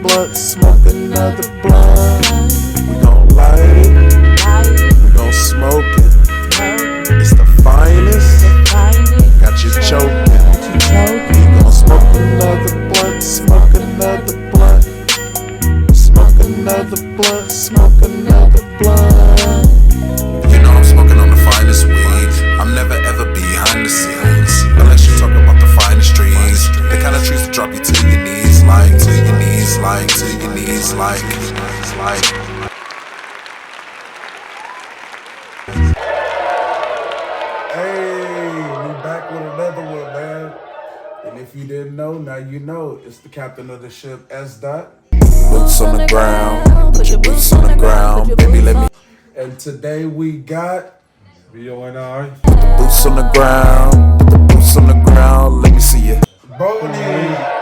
blunt, smoke another blunt. We gon' light it, we gon' smoke it. It's the finest, got you choking. We gon' smoke another blunt, smoke another blunt. Smoke another blunt, smoke another blunt. You know I'm smoking on the finest weed. I'm never ever behind the scenes, unless you talk about the finest trees. The kind of trees that drop you to your knees, like to your knees, like to your knees, like. Hey, we back with another one, man. And if you didn't know, now you know. It's the captain of the ship, Sdot. Boots on the ground, put your boots on the ground, baby, let me. And today we got B.O.N.I. Boots on the ground, put the boots on the ground, let me see you. B.O.N.I.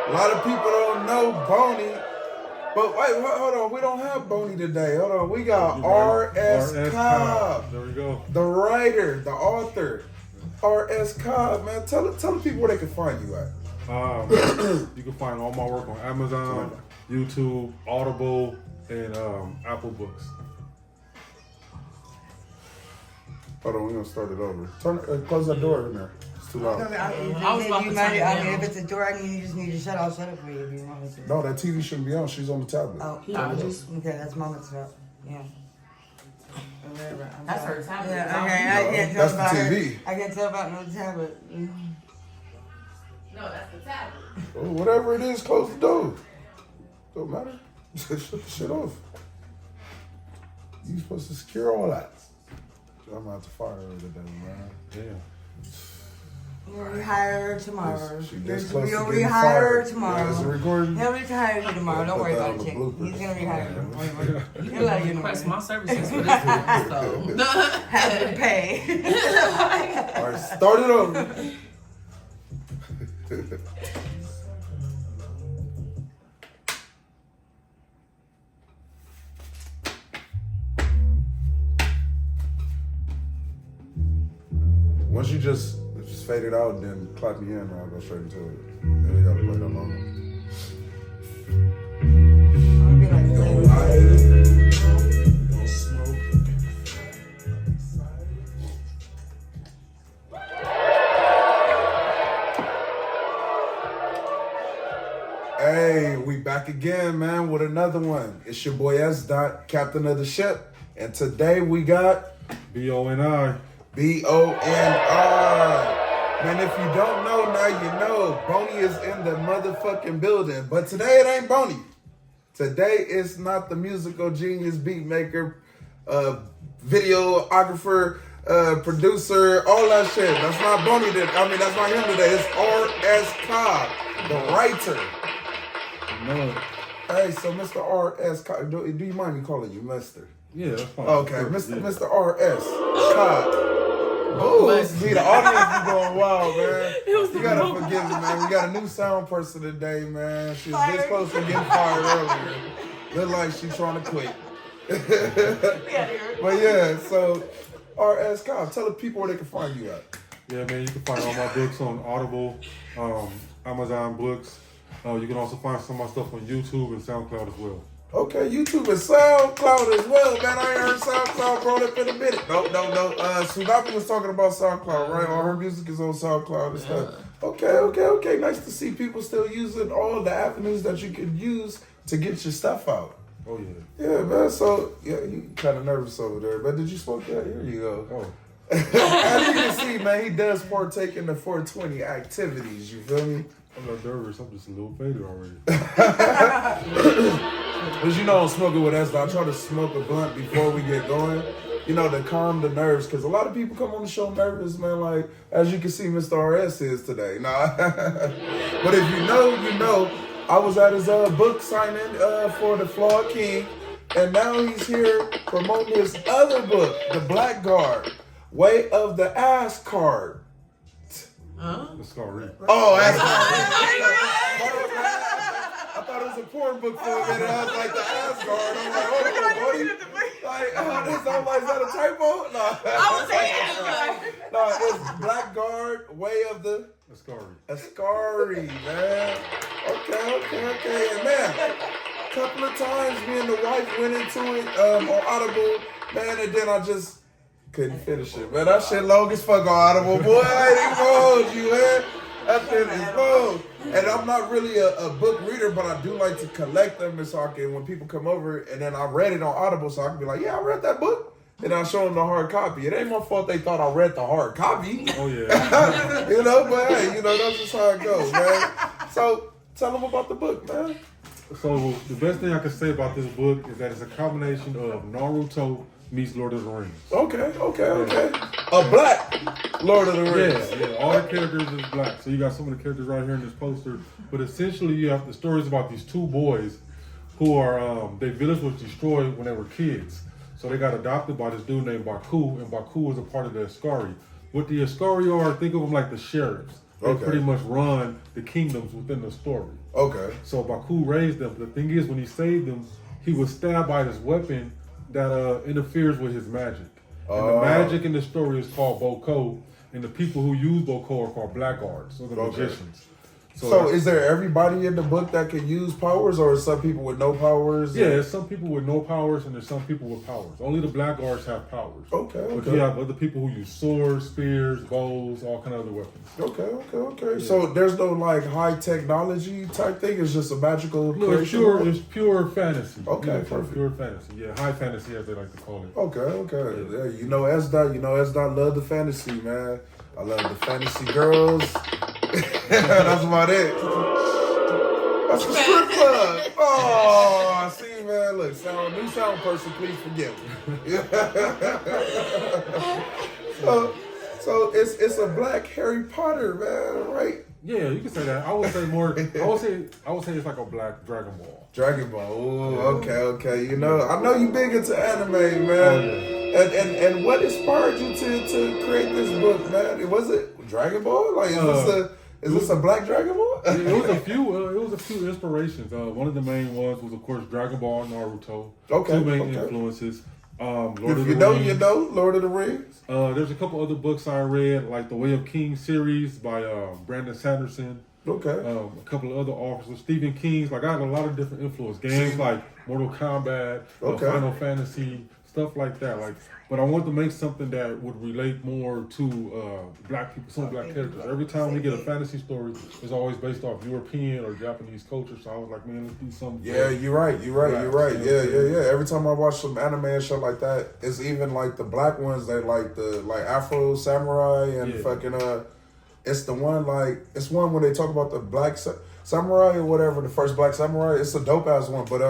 A lot of people don't know B.O.N.I. But wait, hold on. We don't have B.O.N.I today. Hold on. We got R.S. Cobb. There we go. The writer, the author. R.S. Cobb, man. Tell the people where they can find you at. You can find all my work on Amazon, YouTube, Audible, and Apple Books. Hold on, we're gonna start it over. Close that door in there. It's too loud. If it's a door, you just need to shut. I'll shut it for you if you want me to. No, that TV shouldn't be on. She's on the tablet. Oh, okay, that's mama's stuff. Yeah. That's her tablet. Yeah, okay. I can't tell That's the about TV. I can't tell about no tablet. No, that's the tablet. Oh, whatever it is, close the door. Don't matter. Shut the shit off. You supposed to secure all that. I'm gonna have to fire her today, man. Yeah. You'll rehire her tomorrow. She gets close to You'll getting rehire her fired. tomorrow. Yeah, is it recording? He'll retire you tomorrow. Don't worry about it, chick. He's gonna rehire you. He'll let you know. Request my services for this one, so. Have to pay. All right, start it over. Once you just fade it out, then clap me in, and I'll go straight into it. Then we gotta play that long. I'll be like, Hey, we back again, man, with another one. It's your boy Sdot, captain of the ship, and today we got B.O.N.I. B.O.N.I. Man, if you don't know, now you know. B.O.N.I is in the motherfucking building. But today it ain't B.O.N.I. Today it's not the musical genius, beat maker, videographer, producer, all that shit. That's not B.O.N.I. That's not him today. It's R.S. Cobb, the writer. No. Hey, so Mr. R.S. Cobb, do you mind me calling you Mr.? Yeah, that's fine. Okay, Mr. R.S. Cobb. Oh, see, the audience be going wild, man. You gotta forgive me, man. We got a new sound person today, man. She was this close to getting fired earlier. Look like she's trying to quit. But yeah, so R.S. Cobb, tell the people where they can find you at. Yeah, man, you can find all my books on Audible, Amazon Books. You can also find some of my stuff on YouTube and SoundCloud as well. Okay, YouTube and SoundCloud as well, man. I ain't heard SoundCloud brought up in a minute. No. Sdot was talking about SoundCloud, right? All her music is on SoundCloud and stuff. Okay. Nice to see people still using all the avenues that you could use to get your stuff out. Oh, yeah. Yeah, man. So, yeah, you kind of nervous over there, but did you smoke that? Here you go. Oh. As you can see, man, he does partake in the 420 activities. You feel me? I'm not nervous. I'm just a little faded already. As you know, I'm smoking with Sdot. I try to smoke a blunt before we get going, you know, to calm the nerves. Because a lot of people come on the show nervous, man, like, as you can see, Mr. RS is today. Nah. But if you know, you know. I was at his book signing for The Flawed King. And now he's here promoting his other book, The Blackguard, Way of the Askari. Let's go read. Oh, Askari. I thought it was a porn book for a minute. I was like, the Asgard. I'm like, hold on, buddy. Like, Somebody's that a typo? No. I was saying No, it's Blackguard, Way of the Askari, man. Okay. And man, a couple of times me and the wife went into it on Audible, man, and then I just couldn't finish it. Man, that shit long as fuck on Audible, boy. I ain't even gonna hold you, man. That shit is long. And I'm not really a book reader, but I do like to collect them, and so I can, when people come over, and then I read it on Audible, so I can be like, yeah, I read that book. And I show them the hard copy. It ain't my fault they thought I read the hard copy. Oh, yeah. You know, but hey, that's just how it goes, man. So tell them about the book, man. So the best thing I can say about this book is that it's a combination of Naruto meets Lord of the Rings. Okay. A black Lord of the Rings. Yeah. All the characters is black. So you got some of the characters right here in this poster. But essentially you have the stories about these two boys who are, their village was destroyed when they were kids. So they got adopted by this dude named Baku, and Baku was a part of the Askari. What the Askari are, think of them like the sheriffs. They pretty much run the kingdoms within the story. Okay. So Baku raised them. The thing is, when he saved them, he was stabbed by this weapon that interferes with his magic. And the magic in the story is called Boko, and the people who use Boko are called Blackguards, or the magicians. So is there everybody in the book that can use powers, or is some people with no powers? Yeah, there's some people with no powers, and there's some people with powers. Only the Blackguards have powers. Okay. But you have other people who use swords, spears, bows, all kind of other weapons. Okay. Yeah. So there's no like high technology type thing. It's just a magical. No, it's pure fantasy. Okay, perfect. Pure fantasy. Yeah, high fantasy as they like to call it. Okay. Yeah, Sdot love the fantasy, man. I love the fantasy girls. That's about it. That's the strip club. Oh, see, man. Look, new sound person, please forgive me. So it's a black Harry Potter, man, right? Yeah, you can say that. I would say more. I would say it's like a black Dragon Ball. Dragon Ball. Ooh, okay. I know you big into anime, man. And what inspired you to create this book, man? Was it Dragon Ball? Like, is this a black Dragon Ball? It was a few inspirations. One of the main ones was, of course, Dragon Ball and Naruto. Two main influences. Lord of the Rings. You know, Lord of the Rings. There's a couple other books I read, like the Way of Kings series by Brandon Sanderson. Okay. A couple of other authors, Stephen King's. Like, I had a lot of different influence. Games like Mortal Kombat, Final Fantasy, stuff like that. But I wanted to make something that would relate more to black people, some black characters. Every time we get a fantasy story, it's always based off European or Japanese culture. So I was like, man, let's do something. Yeah, you're right. Yeah. Every time I watch some anime and shit like that, it's even like the black ones. They like the Afro Samurai and fucking It's the one it's one when they talk about the black samurai or whatever, the first black samurai. It's a dope ass one, but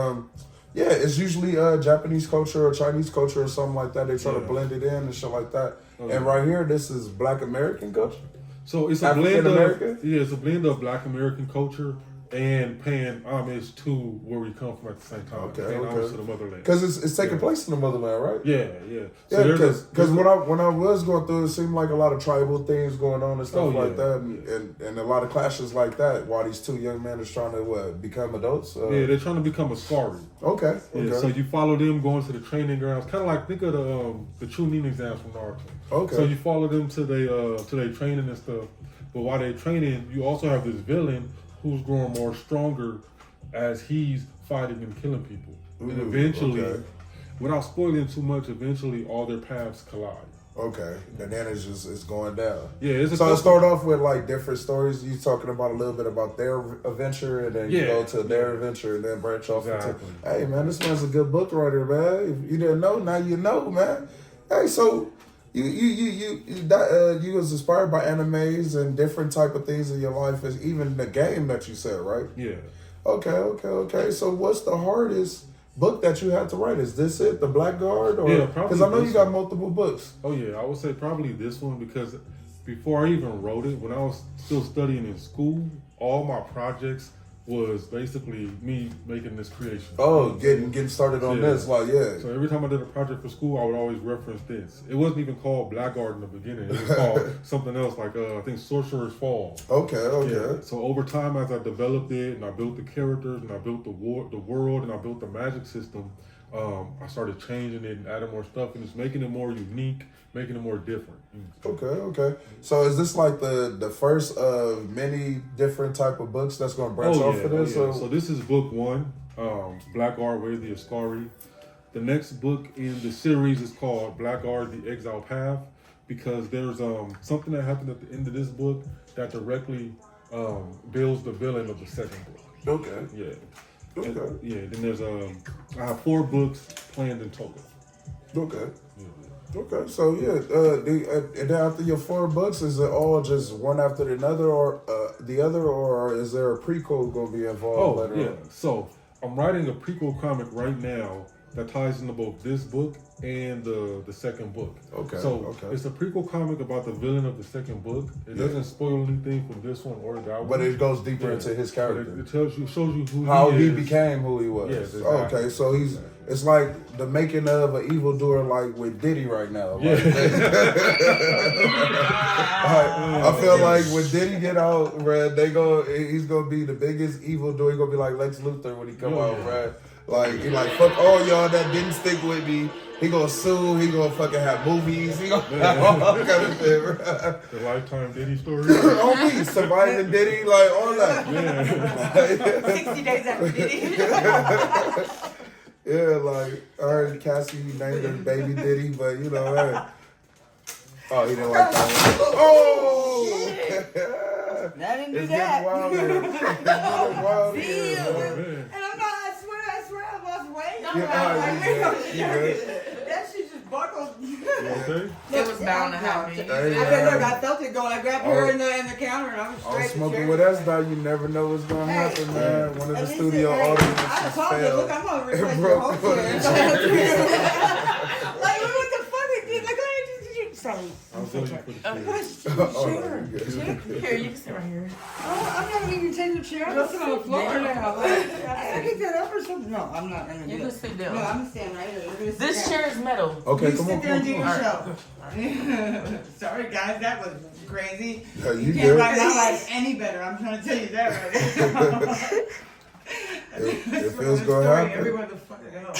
yeah, it's usually Japanese culture or Chinese culture or something like that. They try to blend it in and shit like that. Okay. And right here, this is Black American culture. So it's a blend it's a blend of Black American culture and paying homage to where we come from at the same time. Paying homage to the motherland. Because it's taking place in the motherland, right? Yeah. So because when I was going through, it seemed like a lot of tribal things going on and stuff like that, and a lot of clashes like that. While these two young men is trying to become adults. They're trying to become Askari. Okay. So you follow them going to the training grounds, kind of like think of the Chunin exams from Naruto. Okay. So you follow them to their training and stuff, but while they're training, you also have this villain who's growing more stronger as he's fighting and killing people. And eventually, without spoiling too much, eventually all their paths collide. Okay, and then it's going down. Yeah, so it start off with like different stories. You talking about a little bit about their adventure, and then you go to their adventure, and then branch off into. Hey man, this man's a good book writer, man. If you didn't know, now you know, man. Hey, so you was inspired by animes and different type of things in your life, as even the game that you said, right? Yeah. Okay. So what's the hardest book that you had to write? Is this it, the Blackguard? Or, yeah, probably. Because I know you got multiple books. Oh yeah, I would say probably this one, because before I even wrote it, when I was still studying in school, all my projects was basically me making this creation. Oh, getting started on this, So every time I did a project for school, I would always reference this. It wasn't even called Blackguard in the beginning. It was called something else, like I think Sorcerer's Fall. Okay. Yeah. So over time, as I developed it and I built the characters and I built the world and I built the magic system, I started changing it and adding more stuff, and it's making it more unique, making it more different. Okay. So is this like the first of many different type of books that's going to branch off of this? So this is book 1, Blackguard, Way of the Askari. The next book in the series is called Blackguard, The Exile Path, because there's something that happened at the end of this book that directly builds the villain of the second book. Okay. Yeah. Okay. And, then there's I have 4 books planned in total. Okay. Okay. So and then after your 4 books, is it all just one after the other, or is there a prequel going to be involved later on? So I'm writing a prequel comic right now that ties into both this book and the second book. Okay. So it's a prequel comic about the villain of the second book. It doesn't spoil anything from this one or that one. But it goes deeper into his character. It shows you how he became who he was. Yes, exactly. Okay, so it's like the making of an evildoer, like with Diddy right now. Like, I feel like when Diddy get out, bruh, he's gonna be the biggest evildoer. He's gonna be like Lex Luthor when he come out, bruh. Like, he like, fuck all y'all that didn't stick with me. He gonna sue. He gonna fucking have movies. He gonna have all kind of shit, bro. The Lifetime Diddy story. On me, surviving Diddy, like all that. 60 days after Diddy. Like, I heard Cassie named her baby Diddy, but you know, hey. Oh, he didn't like that one. Oh! I didn't do It's that. getting wild here. It's getting wild here, man. And I'm not, I swear, I lost weight. That shit just buckled. Okay? It was bound to happen. I felt it going. I grabbed her in the counter and I was I'm straight. smoking with Sdot. You never know what's gonna happen, man. One of the studio audiences I told you, look, I'm gonna replace Bro, your whole chair. Like, what the fuck? Like, sorry. I'll tell you for the Here, you can sit right here. Oh, I'm not even taking the chair. I'm sitting on the floor now. Like, I picked that up or something. No, I'm not gonna do You it. can sit down. No, I'm standing right here. This chair is metal. Okay, You come sit on, there and do your on. show. Sorry, guys, that was crazy. Yeah, You you can't good. write my life any better. I'm trying to tell you that right now. It feels gonna happen. Everywhere the fuck I go.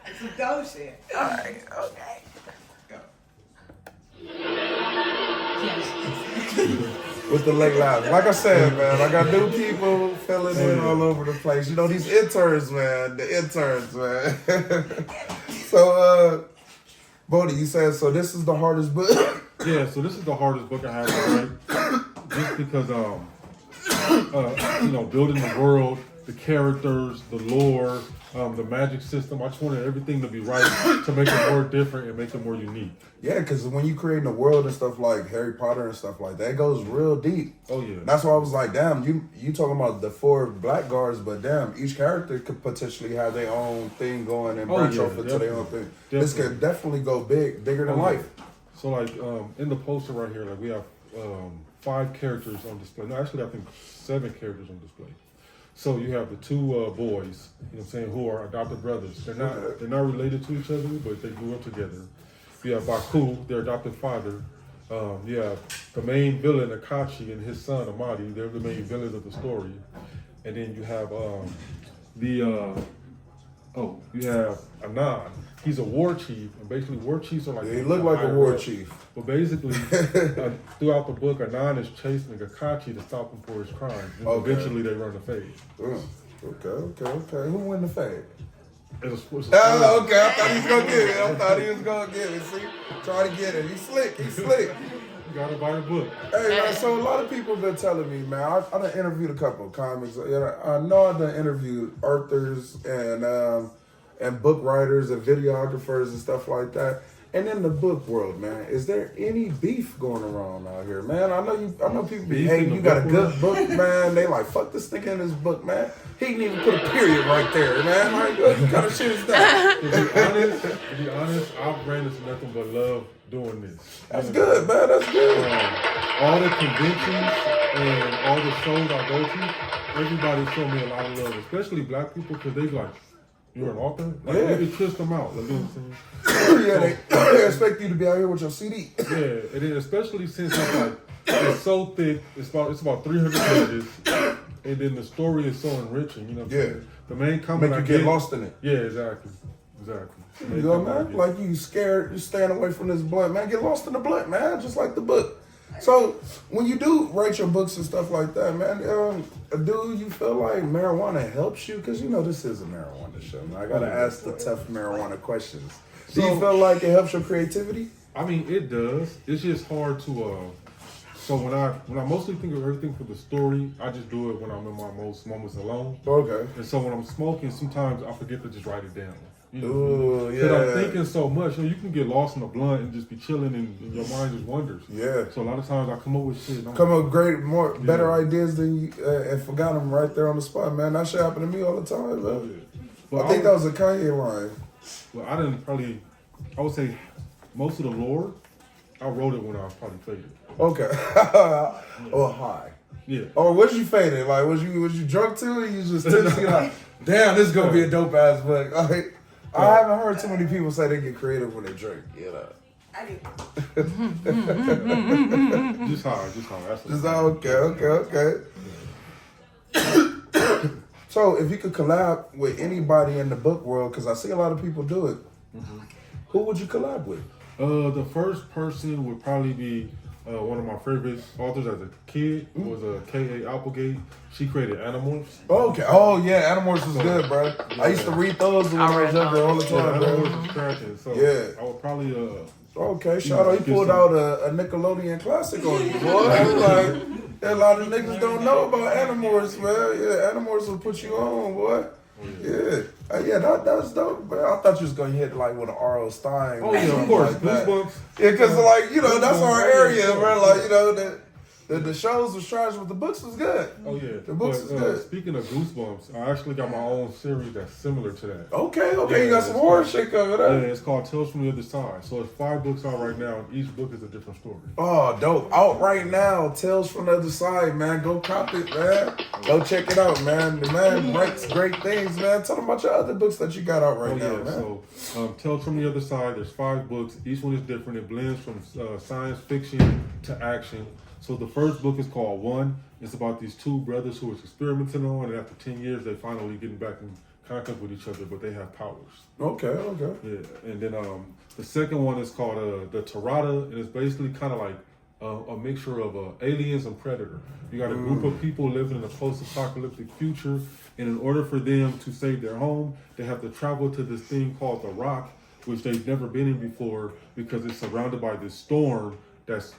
It's some dope shit. All right, okay. With the late lives. Like I said, man, I got new people filling in all over the place. You know, these interns, man. The interns, man. So, Bodie, you said, so this is the hardest book? Yeah, so this is the hardest book I have to write. Just because, building the world, the characters, the lore, the magic system. I just wanted everything to be right to make it more different and make it more unique. Yeah, because when you create a world and stuff like Harry Potter and stuff like that, it goes real deep. Oh, yeah. That's why I was like, damn, you talking about the 4 Blackguards, but damn, each character could potentially have their own thing going and branch off into their own thing. This could definitely go bigger than life. So, like, in the poster right here, like, we have 5 characters on display. No, actually, I think 7 characters on display. So you have the 2 boys, you know what I'm saying, who are adopted brothers. They're not related to each other, but they grew up together. You have Baku, their adopted father. You have the main villain, Akachi, and his son, Amadi. They're the main villains of the story. And then you have you have Anan. He's a war chief, and basically war chiefs are like... Yeah, he looked like a war chief. But basically, throughout the book, Anan is chasing Akachi to stop him for his crimes. And eventually they run the fade. Okay. Who win the fade? It's a Okay. I thought he was gonna get it. See, try to get it. He's slick. You gotta buy the book. Hey, man, so a lot of people been telling me, man. I done interviewed a couple of comics. I know I done interviewed authors and book writers and videographers and stuff like that. And in the book world, man, is there any beef going around out here, man? I know people be hating. You got a good book, man. They like, fuck this nigga in this book, man. He didn't even put a period right there, man. Like, what kind of shit is that? To be honest, I've ran into nothing but love doing this. That's good, man. That's good. All the conventions and all the shows I go to, everybody show me a lot of love, especially black people, because they like, you're an author? Like, they twist them out. Like, you know what I'm saying? They expect you to be out here with your CD. Yeah, and then especially since it's so thick, it's about 300 pages. and then the story is so enriching. You know what I'm Yeah. saying? The main comment Make I you get get lost in it. Yeah, exactly. The You main know, comment I man, get- like you scared, you staying away from this blunt, man. Get lost in the blunt, man. Just like the book. So when you do write your books and stuff like that, man, do you feel like marijuana helps you? Because you know this is a marijuana show. Man. I gotta ask the tough marijuana questions. Do you So- feel like it helps your creativity? I mean, it does. It's just hard to. So when I mostly think of everything for the story, I just do it when I'm in my most moments alone. Okay. And so when I'm smoking, sometimes I forget to just write it down. You know, Ooh, because yeah. I'm thinking so much. You know, you can get lost in a blunt and just be chilling, and your mind just wanders. Yeah. So a lot of times I come up with shit. And I'm Come like, up great, better ideas than you, and forgot them right there on the spot, man. That shit happen to me all the time, oh, man. yeah. But I think that was a Kanye line. Well, I didn't probably. I would say most of the lore, I wrote it when I was probably faded. Okay. Or high. Yeah. Or was you faded? Like, was you drunk too? Or you just tipsy? Like, damn, this is gonna be a dope ass book. Like, I haven't heard too many people say they get creative when they drink. You know. I do. Just high. That's Just okay. So, if you could collab with anybody in the book world, because I see a lot of people do it, who would you collab with? The first person would probably be one of my favorite authors as a kid was K.A. Applegate. She created Animorphs. Okay. Oh yeah, Animorphs was good, bro. I used to read those when I was younger all the Yeah, time, bro. Animorphs is cracking. So Yeah. I would probably Okay, shout out. He pulled out a Nickelodeon classic on you, boy. Like, a lot of niggas don't know about Animorphs, man. Yeah, Animorphs will put you on, boy. Yeah, that's dope, man. I thought you was gonna hit like with an R.O. Stein. Oh or yeah, of something course. like that. Goosebumps. Yeah, because like, you know, that's our area, bro. Like, you know, the shows was trash, but the books was good. Oh yeah. The books But, is good. Speaking of Goosebumps, I actually got my own series that's similar to that. Okay, Yeah, you got some horror shit coming Yeah, up. it's called Tales from the Other Side. So it's 5 books out right now, and each book is a different story. Oh, dope. Out right now. Tales from the Other Side, man. Go cop it, man. Go check it out, man. The man writes great things, man. Tell them about your other books that you got out right now, man. So Tales from the Other Side, there's 5 books. Each one is different. It blends from science fiction to action. So the first book is called One. It's about these 2 brothers who are experimenting on, and after 10 years, they finally getting back in contact with each other, but they have powers. Okay. Yeah, and then the second one is called the Tirada, and it's basically kind of like a mixture of aliens and predator. You got a group of people living in a post-apocalyptic future, and in order for them to save their home, they have to travel to this thing called the Rock, which they've never been in before because it's surrounded by this storm that's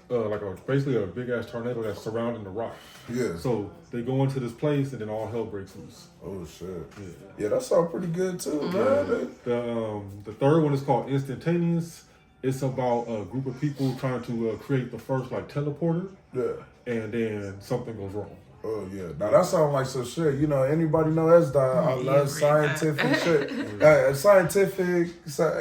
basically a big ass tornado that's surrounding the Rock. Yeah. So they go into this place, and then all hell breaks loose. Oh shit. Yeah, that sounds pretty good too, man. The third one is called Instantaneous. It's about a group of people trying to create the first teleporter, and then something goes wrong. Oh yeah. Now that sounds like some shit. You know, anybody know Sdot? I love scientific shit.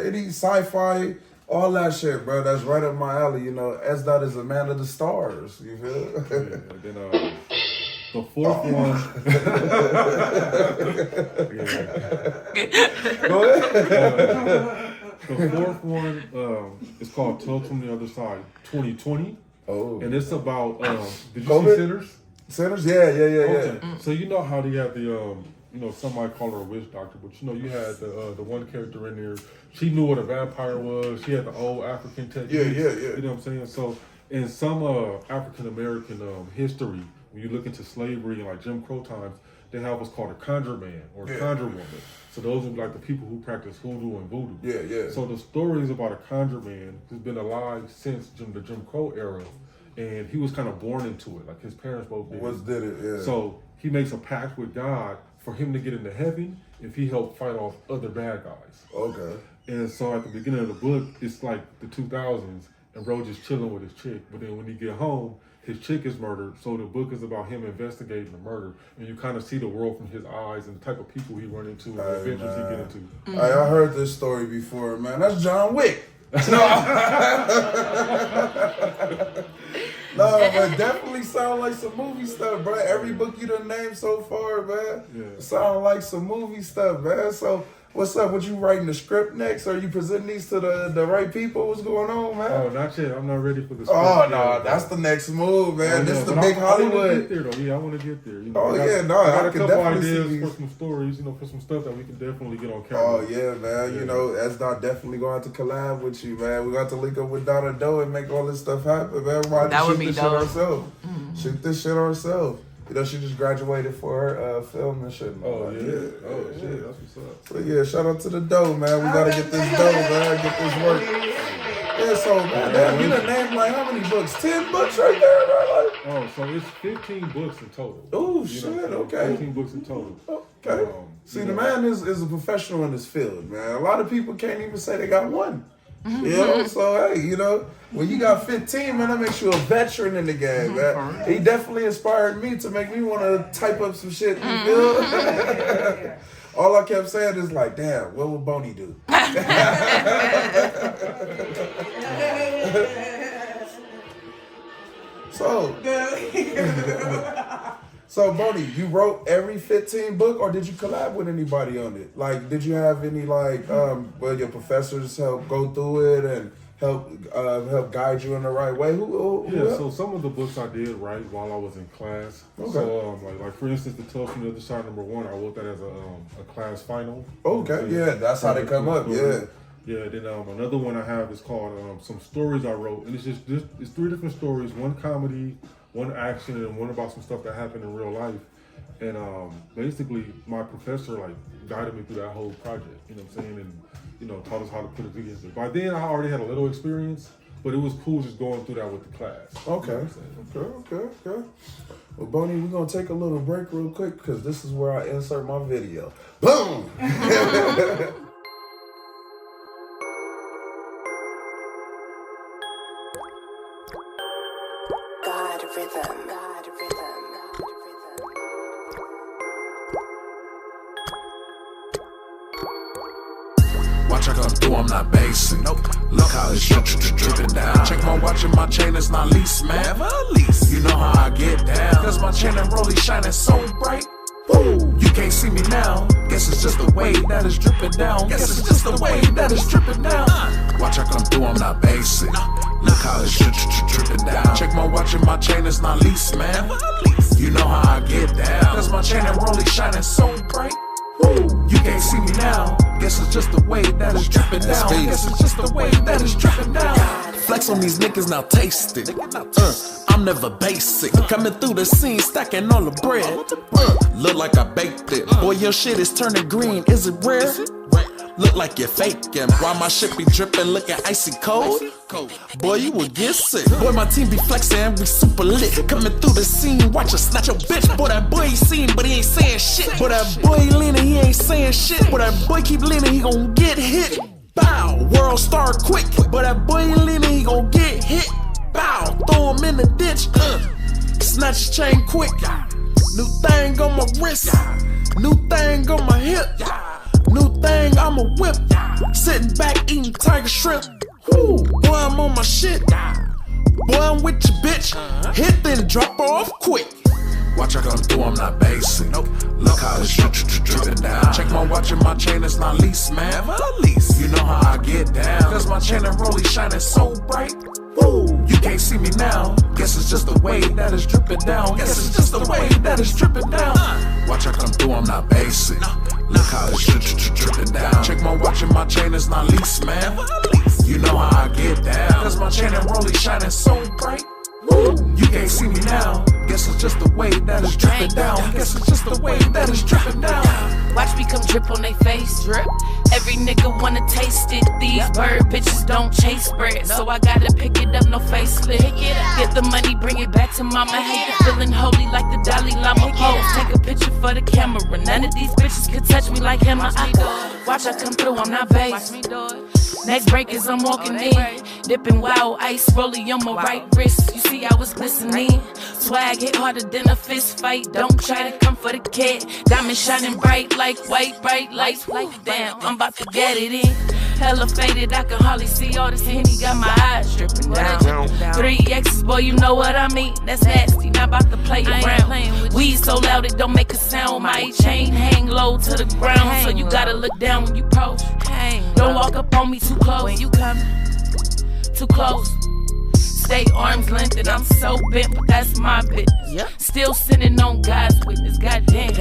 Any sci-fi, all that shit, bro. That's right up my alley. You know, Sdot is a man of the stars. You feel? Yeah, and then the fourth one. Go ahead. The fourth one is called Tales from the Other Side 2020. Oh. And it's about did you COVID? see Sinners? Sinners? Yeah. Okay. So you know how they have the some might call her a witch doctor, but you had the one character in there. She knew what a vampire was. She had the old African techniques. Yeah. You know what I'm saying? So in some African American history, when you look into slavery and like Jim Crow times, they have what's called a conjure man or a conjure woman. So those are like the people who practice hoodoo and voodoo. Yeah. So the story is about a conjure man who's been alive since the Jim Crow era, and he was kind of born into it. Like his parents both did it. Yeah. So he makes a pact with God for him to get into heaven if he helped fight off other bad guys. Okay. And so at the beginning of the book, it's like the 2000s, and bro just chilling with his chick. But then when he get home, his chick is murdered. So the book is about him investigating the murder, and you kind of see the world from his eyes and the type of people he run into and the adventures he get into. Hey, I heard this story before, man. That's John Wick. No, but definitely sound like some movie stuff, bro. Every book you done named so far, man, sound like some movie stuff, man. So What's up? What you writing the script next? Are you presenting these to the right people? What's going on, man? Oh, not yet. I'm not ready for the script. Oh no, yet, that's the next move, man. Oh, This yeah, is the but big I wanna Hollywood. get there, though. Yeah, I want to get there. You know, Oh, I got, yeah, no, I got I a can couple definitely see ideas these. for some stories, you know, for some stuff that we can definitely get on camera. Oh yeah, man. You know, Sdot definitely going to have to collab with you, man. We got to link up with Donna Doe and make all this stuff happen, man. We're about to That would shoot be this dope. shit ourselves. Shoot this shit ourselves. You know, she just graduated for her film and shit. And all Oh, that. yeah. Oh, shit. That's what's up. So yeah, shout out to the dough, man. We gotta get this dough, man. Get this work. Yeah, so man, damn, you done named like how many books? 10 books right there, bro. Like, Oh, so it's 15 books in total. oh You shit, know, so okay. 15 books in total. Okay. See, you the know. man is a professional in his field, man. A lot of people can't even say they got one. You know, so hey, you know, when you got 15, man, that makes you a veteran in the game, man. He definitely inspired me to make me want to type up some shit, you feel? All I kept saying is like, damn, what would B.O.N.I do? So B.O.N.I, you wrote every 15 book, or did you collab with anybody on it? Like, did you have any like, well, your professors help go through it and help guide you in the right way? Who Yeah, so some of the books I did write while I was in class. Okay. So, like for instance, The Tale from the Other Side #1, I wrote that as a class final. Okay, yeah, that's how they come up, yeah. Yeah, then another one I have is called Some Stories I Wrote, and it's 3 different stories, one comedy, one action, and one about some stuff that happened in real life. And basically, my professor like guided me through that whole project. You know what I'm saying? And you know, taught us how to put it together. By then, I already had a little experience, but it was cool just going through that with the class. Okay. You know what I'm saying? Okay. Well, B.O.N.I, we're gonna take a little break real quick because this is where I insert my video. Boom! God rhythm. Watch I come through, I'm not basic. Nope. Look how it's dripping down. Check my watch and my chain is not lease, man. Never lease. You know how I get down. Cause my chain and rollie shining so bright. Woo. You can't see me now. Guess it's just the way that is dripping down. Guess it's just the way that is dripping down. Watch I come through, I'm not basic. Look how it's dripping down. Check my watch and my chain is not lease, man. Never lease. You know how I get down. Cause my chain and rollie shining so bright. Woo. You can't see me now. Guess it's just the way that is dripping down. Guess it's just the way that is dripping down. Flex on these niggas, now taste it. I'm never basic. Coming through the scene, stacking all the bread. Look like I baked it. Boy, your shit is turning green. Is it rare? Look like you're faking. Why my shit be dripping, looking icy cold? Boy, you will get sick. Boy, my team be flexing and we super lit. Coming through the scene, watch us snatch your bitch. Boy, that boy he seen, but he ain't saying shit. Boy, that boy leaning, he ain't saying shit. Boy, that boy keep leaning, he gon' get hit. Bow, world star quick. Boy, that boy leaning, he gon' get hit. Bow, throw him in the ditch. Snatch his chain quick. New thing on my wrist. New thing on my hip. New thing, I'm a whip. Sitting back eating tiger shrimp. Woo, boy, I'm on my shit. Boy, I'm with your bitch. Hit then drop her off quick. Watch I come through, I'm not basic. Nope. Look how it's dripping down. Check my watch and my chain is not lease, man. Never lease. You know how I get down. Cause my chain and rollie shining so bright. Woo. You can't see me now. Guess it's just the way that is dripping down. Guess it's just the way that is dripping down. Watch I come through, I'm not basic. Look how it's dripping down. Check my watch and my chain is not lease, man. You know how I get down. Cause my chain and rollie shining so bright. Woo. You can't see me now. Guess it's just the way that is dripping down. Guess it's just the way that is dripping down. Watch me come drip on they face. Drip. Every nigga wanna taste it. These bird bitches don't chase bread. So I gotta pick it up, no facelift. Get the money, bring it back to mama. Hate it, feeling holy like the Dalai Lama pose. Take a picture for the camera. None of these bitches can touch me like him. Watch I come through, I'm not base. Next break is I'm walking in. Dipping wild ice, rolling on my right wrist. You see I was glistening. Swag hit harder than a fist fight. Don't try to come for the kid. Diamond shining bright like white, bright lights. Damn, I'm about to get it in. Hella faded, I can hardly see all this Henny, got my eyes dripping down. 3 X's, boy, you know what I mean? That's nasty, not about to play around. Weed so loud it don't make a sound. My chain hang low to the ground, so you gotta look down when you post. Don't walk up on me too close. When you come too close, stay arm's length, and I'm so bent, but that's my business. Still sitting on God's witness. Goddamn.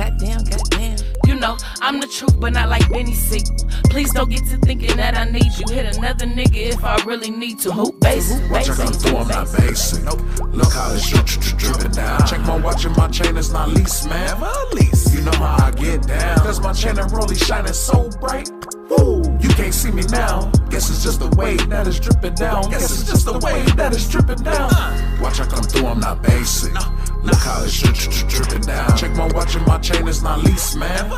You know, I'm the truth, but not like Benny Siegel. Please don't get to thinking that I need you. Hit another nigga if I really need to. Who basic? What you gonna do? I'm not basic. Look how it's dripping down. Check my watch and my chain is not lease, man. Lease. You know how I get down. Cause my chain and rollie shining so bright. Woo. You can't see me now. Guess it's just the way that it's dripping down. Guess it's just the way that it's dripping down. Watch I come through, I'm not basic. Look how it's dripping down. Check my watch and my chain is not lease, man.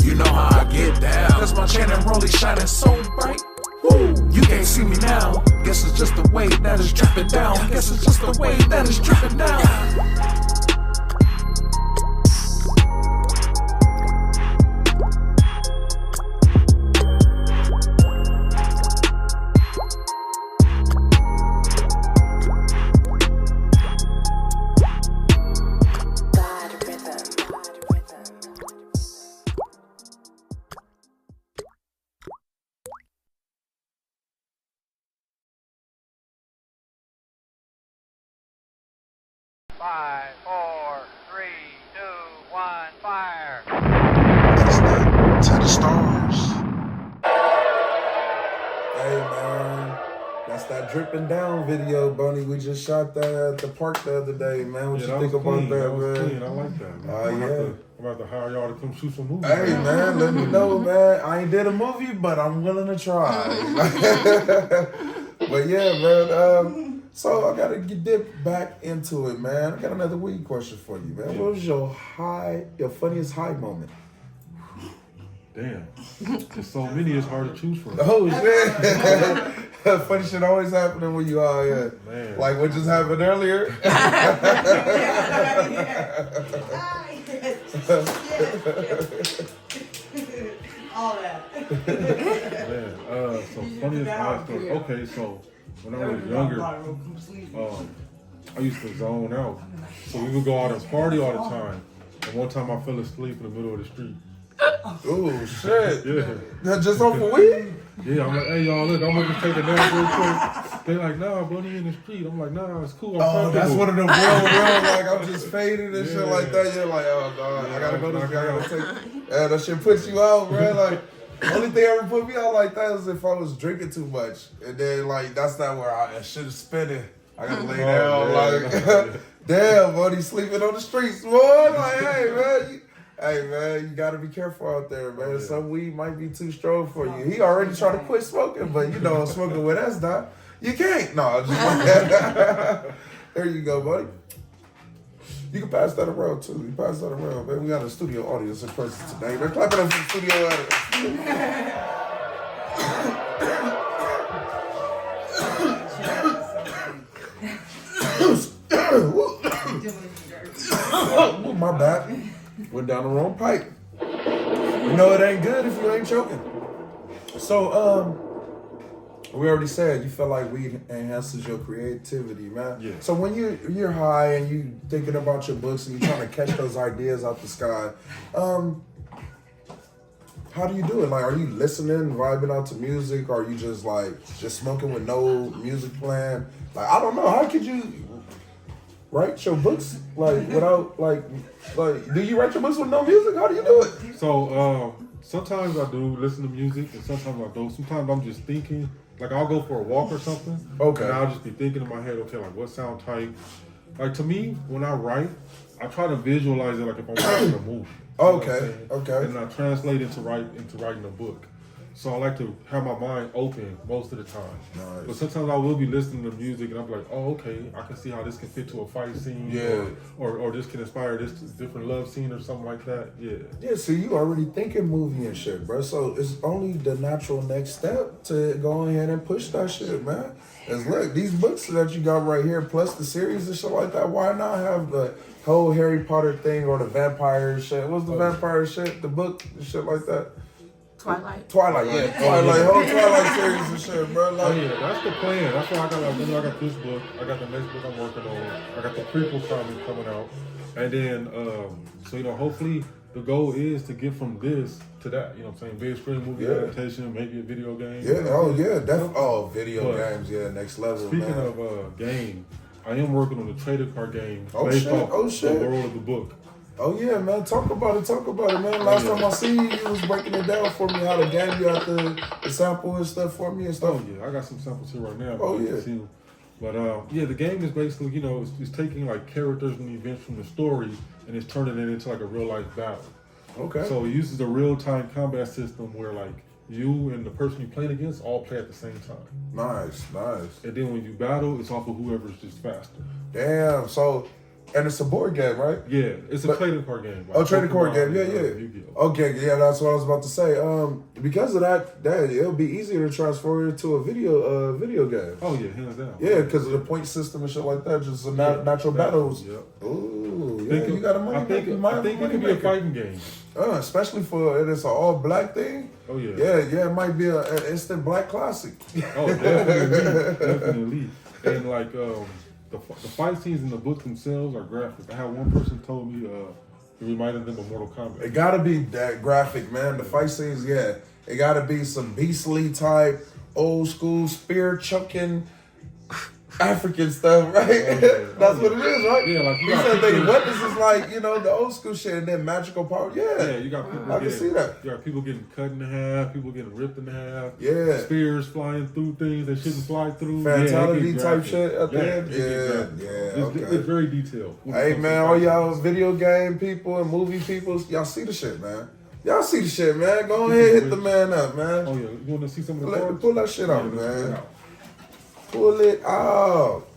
You know how I get down. Cause my chain and rollie shining so bright. Woo. You can't see me now. Guess it's just the way that it's dripping down. Guess it's just the way that it's dripping down. Five, four, three, two, one, fire. To the stars. Hey man, that's that dripping down video, Bunny. We just shot that at the park the other day, man. What you think about that, man? Clean. I like that, man. I'm about to hire y'all to come shoot some movies. Hey man, let me know, man. I ain't did a movie, but I'm willing to try. But yeah, man. So I gotta dip back into it, man. I got another weed question for you, man. What was your funniest high moment? Damn. There's so many, it's hard to choose from. Oh shit. Funny shit always happening when you are, Man. Like what just happened earlier. All that. Man, so funniest high story. Okay, so when I was younger, I used to zone out. So we would go out and party all the time. And one time I fell asleep in the middle of the street. Oh shit. Yeah. Just off of weed? Yeah, I'm like, hey y'all, look, I'm gonna take a nap real quick. They like, nah, Bunny in the street. I'm like, nah, it's cool. I'm That's one of them real, like I'm just fading and shit like that. You're like, oh god, I gotta go to I gotta take. That shit puts you out, bro. Like, only thing ever put me out like that is if I was drinking too much, and then like that's not where I should have spent it. I gotta lay down, like, damn, buddy, sleeping on the streets, boy. Like, hey man, you gotta be careful out there, man. Some weed might be too strong for you. He already tried to quit smoking, but you know, smoking with Sdot, you can't. No, I'm just there you go, buddy. You can pass that around too. You pass that around, man. We got a studio audience in presence today. They're clapping up for the studio audience. Oh, my bad. Went down the wrong pipe. You know it ain't good if you ain't choking. So, we already said you feel like weed enhances your creativity, man. Yeah. So when you're high and you thinking about your books and you're trying to catch those ideas out the sky, how do you do it? Like, are you listening, vibing out to music, or are you just smoking with no music playing? Like, I don't know. How could you write your books without do you write your books with no music? How do you do it? So sometimes I do listen to music and sometimes I don't. Sometimes I'm just thinking, like I'll go for a walk or something. Okay. And I'll just be thinking in my head, okay, like what sound type? Like to me, when I write, I try to visualize it like if I'm watching a movie. Okay. And I translate into writing a book. So I like to have my mind open most of the time. Nice. But sometimes I will be listening to music and I'm like, oh, okay, I can see how this can fit to a fight scene. Yeah. Or this can inspire this different love scene or something like that. Yeah. Yeah, see, you already thinking movie and shit, bro. So it's only the natural next step to go ahead and push that shit, man. Is look, these books that you got right here, plus the series and shit like that, why not have the whole Harry Potter thing or the vampire shit? What's the vampire shit? The book and shit like that? Twilight. Twilight, yeah, Twilight, whole Twilight series and shit, bro. Oh Like, yeah, that's the plan. That's why I got like, I got this book. I got the next book I'm working on. I got the prequel comic coming out, and then so hopefully the goal is to get from this to that. You know what I'm saying? Big screen movie adaptation, maybe a video game. yeah, oh yeah, definitely. Video games, yeah, next level. Speaking man. of game, I am working on a trading card game Oh, based shit. off Oh, shit. the world of the book. Oh yeah, man, talk about it, man. Last time I seen you, you was breaking it down for me how the game you had the sample and stuff for me and stuff. Oh yeah, I got some samples here right now. Oh, You yeah. can see 'em. But yeah, the game is basically, it's taking like characters and events from the story and it's turning it into like a real life battle. Okay. So it uses a real time combat system where like you and the person you playing against all play at the same time. Nice. And then when you battle, it's off of whoever's just faster. Damn. So, and it's a board game, right? Yeah, it's a trading card game. Oh, trading card game. Yeah, yeah. Yu-Gi-Oh. Okay, yeah, that's what I was about to say. Because of that, it'll be easier to transfer it to a video game. Oh yeah, hands down. Yeah, because of the point system and shit like that. Just natural battles. Yep. Ooh, yeah, you got a money. I think it could be a fighting game. Especially for it's an all black thing. Oh yeah. Yeah, it might be an instant black classic. Oh, definitely. And like the fight scenes in the book themselves are graphic. I had one person told me it reminded them of Mortal Kombat. It gotta be that graphic, man. The fight scenes, yeah. It gotta be some beastly type, old school spear chucking African stuff, right? That's what it is, right? Yeah, like you said the weapons is like, the old school shit and then magical power. Yeah, you got people. I can see that. You got people getting cut in half, people getting ripped in half. Yeah, spears flying through things they shouldn't fly through. Fatality type shit at the end. It's very detailed. Hey man, all y'all video game people and movie people, y'all see the shit, man. Y'all see the shit, man. Go ahead, hit the man up, man. Oh yeah, you want to see some of the cards? Pull that shit out, man. Pull it out.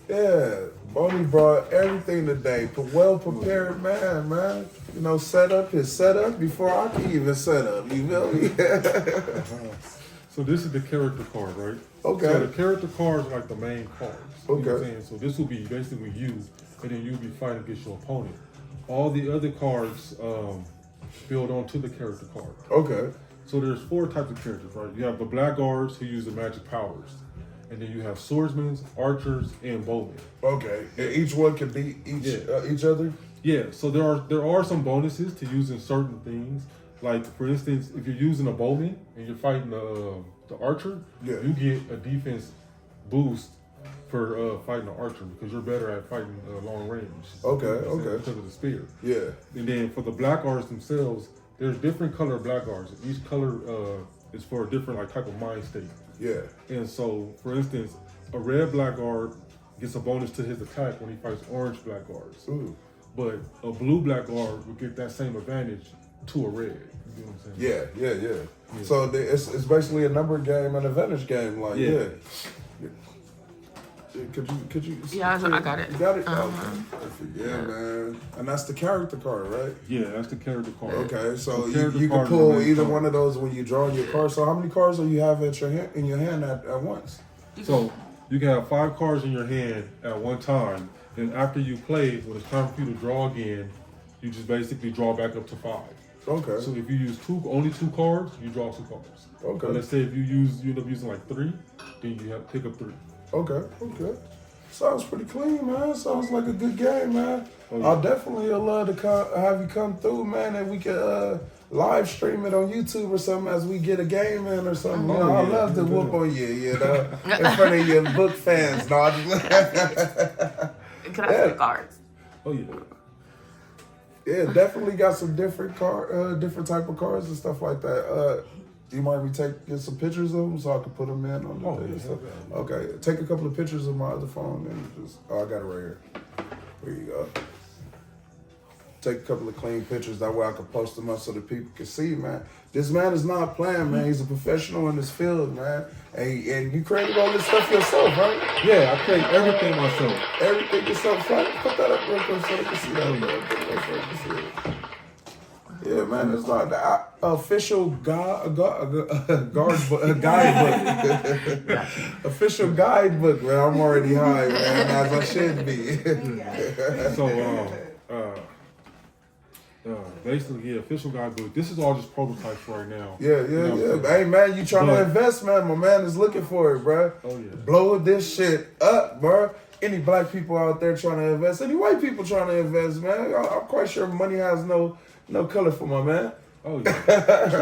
Yeah, B.O.N.I brought everything today. Well prepared man. Set up his setup before I can even set up. You feel me? So this is the character card, right? Okay. So the character cards are like the main cards. Okay. You know what I'm saying? So this will be basically you, and then you'll be fighting against your opponent. All the other cards build onto the character card. Okay. So there's 4 types of characters, right? You have the Blackguards who use the magic powers. And then you have swordsmen, archers, and bowmen. Okay. And each one can beat each other? Yeah, so there are some bonuses to using certain things. Like, for instance, if you're using a bowman and you're fighting the archer, you get a defense boost for fighting the archer because you're better at fighting long range. Okay. Because of the spear. Yeah. And then for the Blackguards themselves, there's different color Blackguards. Each color is for a different type of mind state. Yeah. And so, for instance, a red Blackguard gets a bonus to his attack when he fights orange Blackguards. Ooh. But a blue Blackguard would get that same advantage to a red. You know what I'm saying? Yeah. So it's basically a number game and advantage game. Like, yeah. Could you? Yeah, I got it. You got it? Okay. Perfect. Yeah, man. And that's the character card, right? Yeah, that's the character card. Okay, so The you can card pull is the either main one of those when you draw your card. So how many cards do you have in your hand at once? So you can have 5 cards in your hand at one time. And after you play, when it's time for you to draw again, you just basically draw back up to 5. Okay. So if you use only 2 cards, you draw 2 cards. Okay. But let's say if you end up using 3, then you have to pick up 3. Okay. Sounds pretty clean, man. Sounds like a good game, man. Oh, yeah. I'll definitely love to have you come through, man, and we can live stream it on YouTube or something as we get a game in or something. I love to whoop on you, in front of your book fans. No, I just Can I see the cards? Oh yeah. Yeah, definitely got some different type of cards and stuff like that. You mind me get some pictures of them so I can put them in on the thing and stuff? Okay, take a couple of pictures of my other phone and I got it right here. Here you go. Take a couple of clean pictures, that way I can post them up so that people can see, man. This man is not playing, man. He's a professional in this field, man. And you created all this stuff yourself, right? Yeah, I create everything myself. Everything yourself. So put that up real quick so they can see that. Yeah, man, it's like the official guidebook. Official guidebook, man. I'm already high, man, as I should be. So, Basically, yeah, official guidebook. This is all just prototypes right now. Yeah. Hey, man, you trying to invest, man? My man is looking for it, bro. Oh, yeah. Blow this shit up, bro. Any black people out there trying to invest, any white people trying to invest, man. I'm quite sure money has no color for my man. Oh, yeah.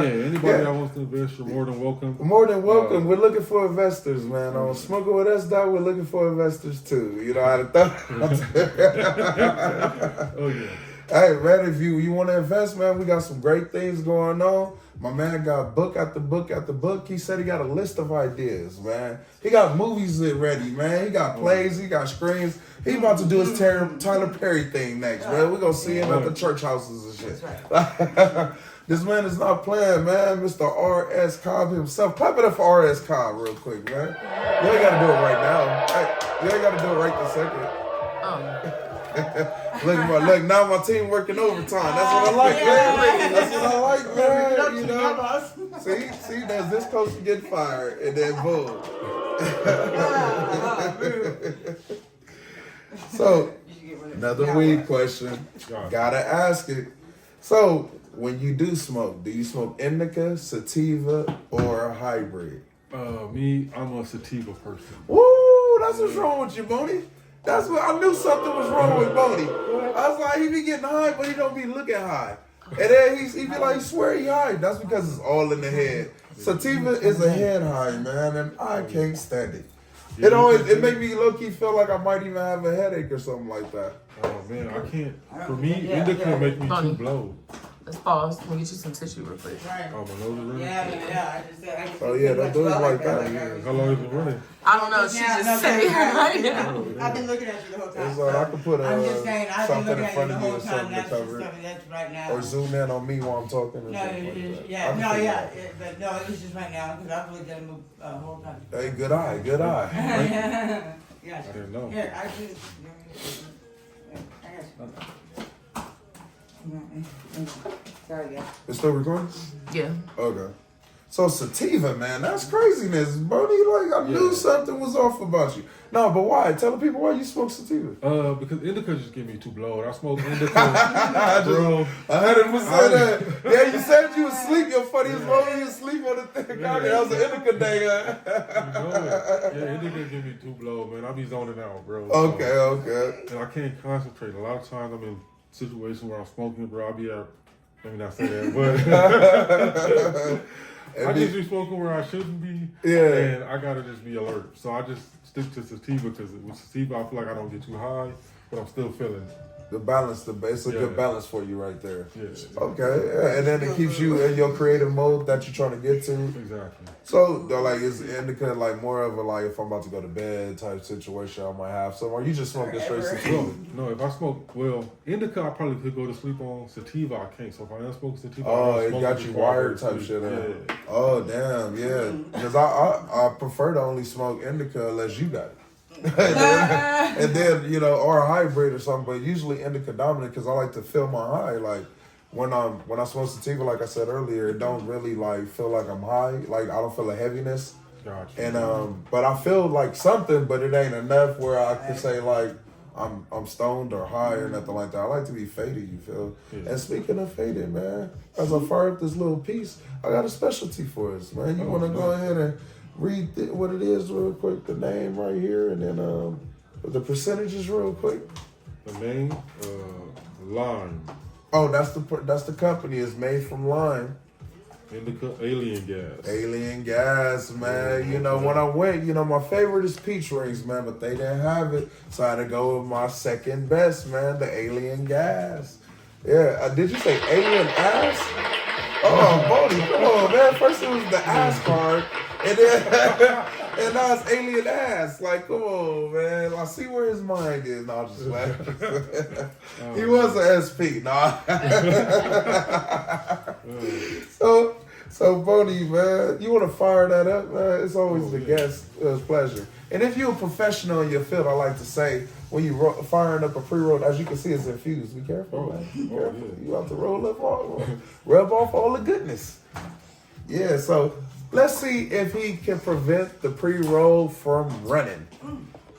Anybody that wants to invest, you're more than welcome. More than welcome. We're looking for investors, man. On Smoking with Sdot, we're looking for investors, too. You know how to Oh, yeah. Hey, man, if you want to invest, man, we got some great things going on. My man got book after book after book. He said he got a list of ideas, man. He got movies ready, man. He got plays. He got screens. He about to do his Tyler Perry thing next, man. We're going to see him at the church houses and shit. That's right. This man is not playing, man. Mr. R.S. Cobb himself. Clap it up for R.S. Cobb real quick, man. You ain't got to do it right now. Hey, you ain't got to do it right this second. Look, now my team working overtime. That's what I like, man. That's what I like, man. You know? See, there's this coach get fired, and then boom. So, another weed question. Gotta ask it. So, when you do smoke you smoke indica, sativa, or a hybrid? Me, I'm a sativa person. Woo, that's what's wrong with you, B.O.N.I. That's what I knew something was wrong with B.O.N.I. I was like, he be getting high, but he don't be looking high. And then he be like, swear he high. That's because it's all in the head. Sativa is a head high, man, and I can't stand it. It make me low key feel like I might even have a headache or something like that. Oh man, I can't. For me, indica make me too blow. Let's pause. We'll get you some tissue real quick. Right. Oh, my nose is running? Yeah. I just Don't do it like that. How long has it been running? I don't know. She just said it right now. I've been looking at you the whole time. It's like I could put I'm just saying, I've been something looking in at front you of the you whole or time. something to That's just cover it. something that's right now. Or zoom in on me while I'm talking. Or something like that. But no, it was just right now because I've looked at him the whole time. Hey, good eye. Yeah. I didn't know. Here, I just. Sorry, guys. It's still recording? Yeah. Okay. So sativa, man, that's craziness, Bodie. Like I knew something was off about you. No, but why? Tell the people why you smoke sativa. Because indica just give me too blowed. I smoke indica, bro. I heard him say that. Yeah, you said you was asleep. Your funniest moment, you asleep on the thing. That was an indica day. Yeah, indica give me too blowed, man. I be zoning out, bro. Okay. And I can't concentrate. A lot of times I'm in situations where I'm smoking, bro. I'll be at. Let me not say that, but. I just be smoking where I shouldn't be, and I gotta just be alert. So I just stick to sativa because with sativa I feel like I don't get too high, but I'm still feeling the balance. It's a good balance for you right there. Yeah. Okay, and then it keeps you in your creative mode that you're trying to get to. Exactly. So, like, is indica like more of a like if I'm about to go to bed type situation? I might have some, or you just smoking straight sativa? No, if I smoke, indica I probably could go to sleep on. Sativa I can't. So if I don't smoke sativa, it got you wired type shit. Yeah. Oh damn, yeah. Because I prefer to only smoke indica unless you got it. and then or a hybrid or something, but usually indica dominant because I like to feel my high. Like when I smoke sativa, like I said earlier, it don't really like feel like I'm high. Like I don't feel a heaviness. Gotcha. And but I feel like something, but it ain't enough where I could say like I'm stoned or high or nothing like that. I like to be faded, you feel? Yeah. And speaking of faded, man, as I fire up this little piece, I got a specialty for us, man. You want to go ahead and read what it is real quick, the name right here, and then the percentages real quick. The name, lime. Oh, that's the company. It's made from lime. Indica, alien gas. Alien gas, man. When I went, my favorite is peach rings, man, but they didn't have it, so I had to go with my second best, man, the alien gas. Yeah, did you say alien ass? Oh, Bodie, come on, man. First it was the ass card, and then and now it's alien ass. Like, come on, man. I see where his mind is. No, I'm just laughing. He was an SP. Nah. So Bodie, man, you want to fire that up, man? It's always the guest. It's a pleasure. And if you're a professional in your field, I like to say, when you firing up a pre-roll, as you can see, it's infused. Be careful, man. Be careful. Yeah. You have to rub off all the goodness. Yeah, so let's see if he can prevent the pre-roll from running.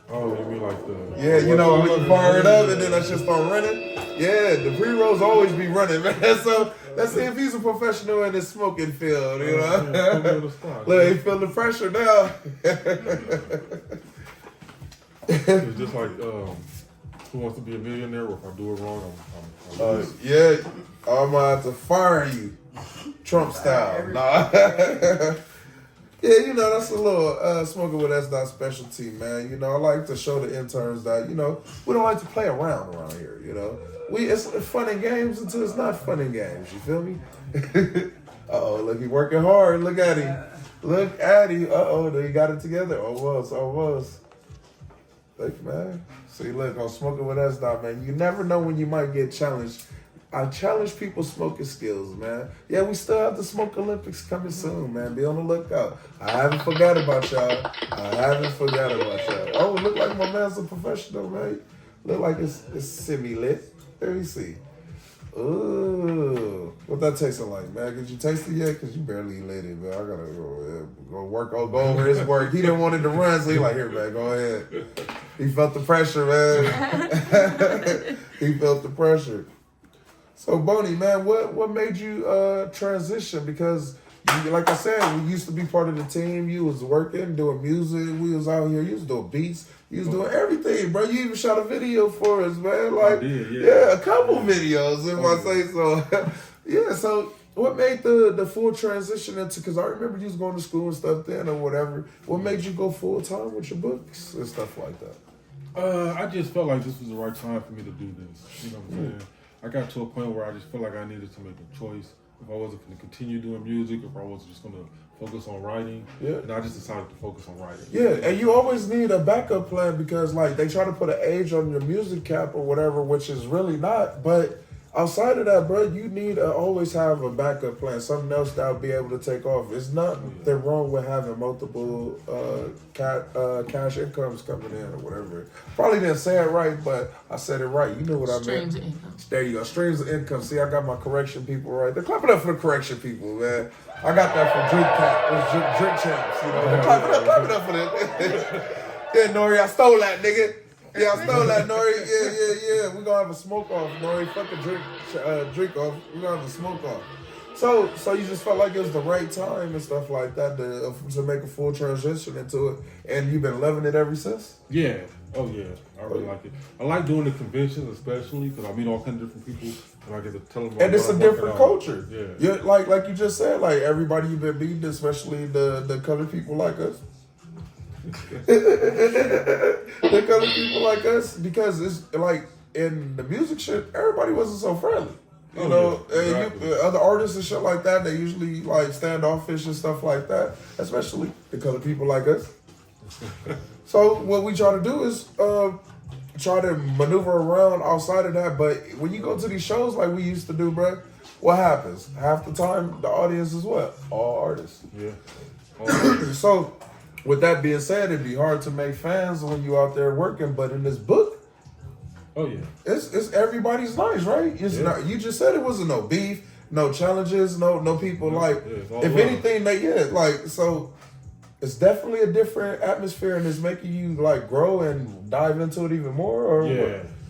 Oh, you mean like the... Yeah, you know, when you fire it up and then that shit start running. Yeah, the pre-rolls always be running, man. So let's see if he's a professional in this smoking field, you know? Look, he feel the pressure now. It's just like, Who Wants to Be a Millionaire, or if I do it wrong, I'm yeah, I'm gonna have to fire you, Trump style. Nah. Yeah, you know, that's a little smoking with Sdot specialty, man. You know, I like to show the interns that, you know, we don't like to play around here, you know. It's fun and games until it's not fun and games, you feel me? Uh-oh, look, he working hard. Look at him. Look at him. Uh-oh, he got it together. Almost. Look, man. See, look, I'm smoking with Sdot, man. You never know when you might get challenged. I challenge people's smoking skills, man. Yeah, we still have the Smoke Olympics coming soon, man. Be on the lookout. I haven't forgot about y'all. Oh, look like my man's a professional, man. Look like it's semi-lit. Let me see. Ooh. What that tasting like, man? Did you taste it yet? Because you barely lit it, man. I gotta go work. Go over his work. He didn't want it to run, so he like, here, man, go ahead. He felt the pressure, man. He felt the pressure. So, B.O.N.I, man, what made you transition? Because, like I said, we used to be part of the team. You was working, doing music. We was out here. You was doing beats. You was doing everything, bro. You even shot a video for us, man. Like, I did, yeah, a couple videos, if I say so. Yeah, so what made the full transition into, because I remember you was going to school and stuff then or whatever. What made you go full time with your books and stuff like that? I just felt like this was the right time for me to do this. You know what I'm saying? I got to a point where I just felt like I needed to make a choice. If I wasn't going to continue doing music, if I was just going to focus on writing, and I just decided to focus on writing. Yeah, and you always need a backup plan because, like, they try to put an age on your music cap or whatever, which is really not. But outside of that, bro, you need to always have a backup plan, something else that will be able to take off. It's nothing wrong with having multiple cash incomes coming in or whatever. Probably didn't say it right, but I said it right. You knew what I meant. Streams of income. There you go. Streams of income. See, I got my correction people right there. Clap it up for the correction people, man. I got that from Drink Champs, you know. Clap it up for that. Yeah, Nori, I stole that, nigga. Yeah, I stole that, Nori. Yeah. We're gonna have a smoke off, Nori. Fuck a drink off. We're gonna have a smoke off. So you just felt like it was the right time and stuff like that to make a full transition into it, and you've been loving it ever since? Yeah. Oh, yeah. I really like it. I like doing the conventions, especially, because I meet all kinds of different people, and I get to tell them. And it's a different culture. Yeah. You're, like you just said, like everybody you've been meeting, especially the colored people like us. The colored people like us, because it's like in the music shit, everybody wasn't so friendly. You know, exactly. Other artists and shit like that, they usually like standoffish and stuff like that, especially the colored people like us. So what we try to do is try to maneuver around outside of that. But when you go to these shows like we used to do, bro, what happens? Half the time, the audience is what? All artists. Yeah. So with that being said, it'd be hard to make fans when you out there working. But in this book, it's everybody's nice, right? It's not. You just said it wasn't no beef, no challenges, no people like. If anything, so. It's definitely a different atmosphere, and it's making you like grow and dive into it even more. Or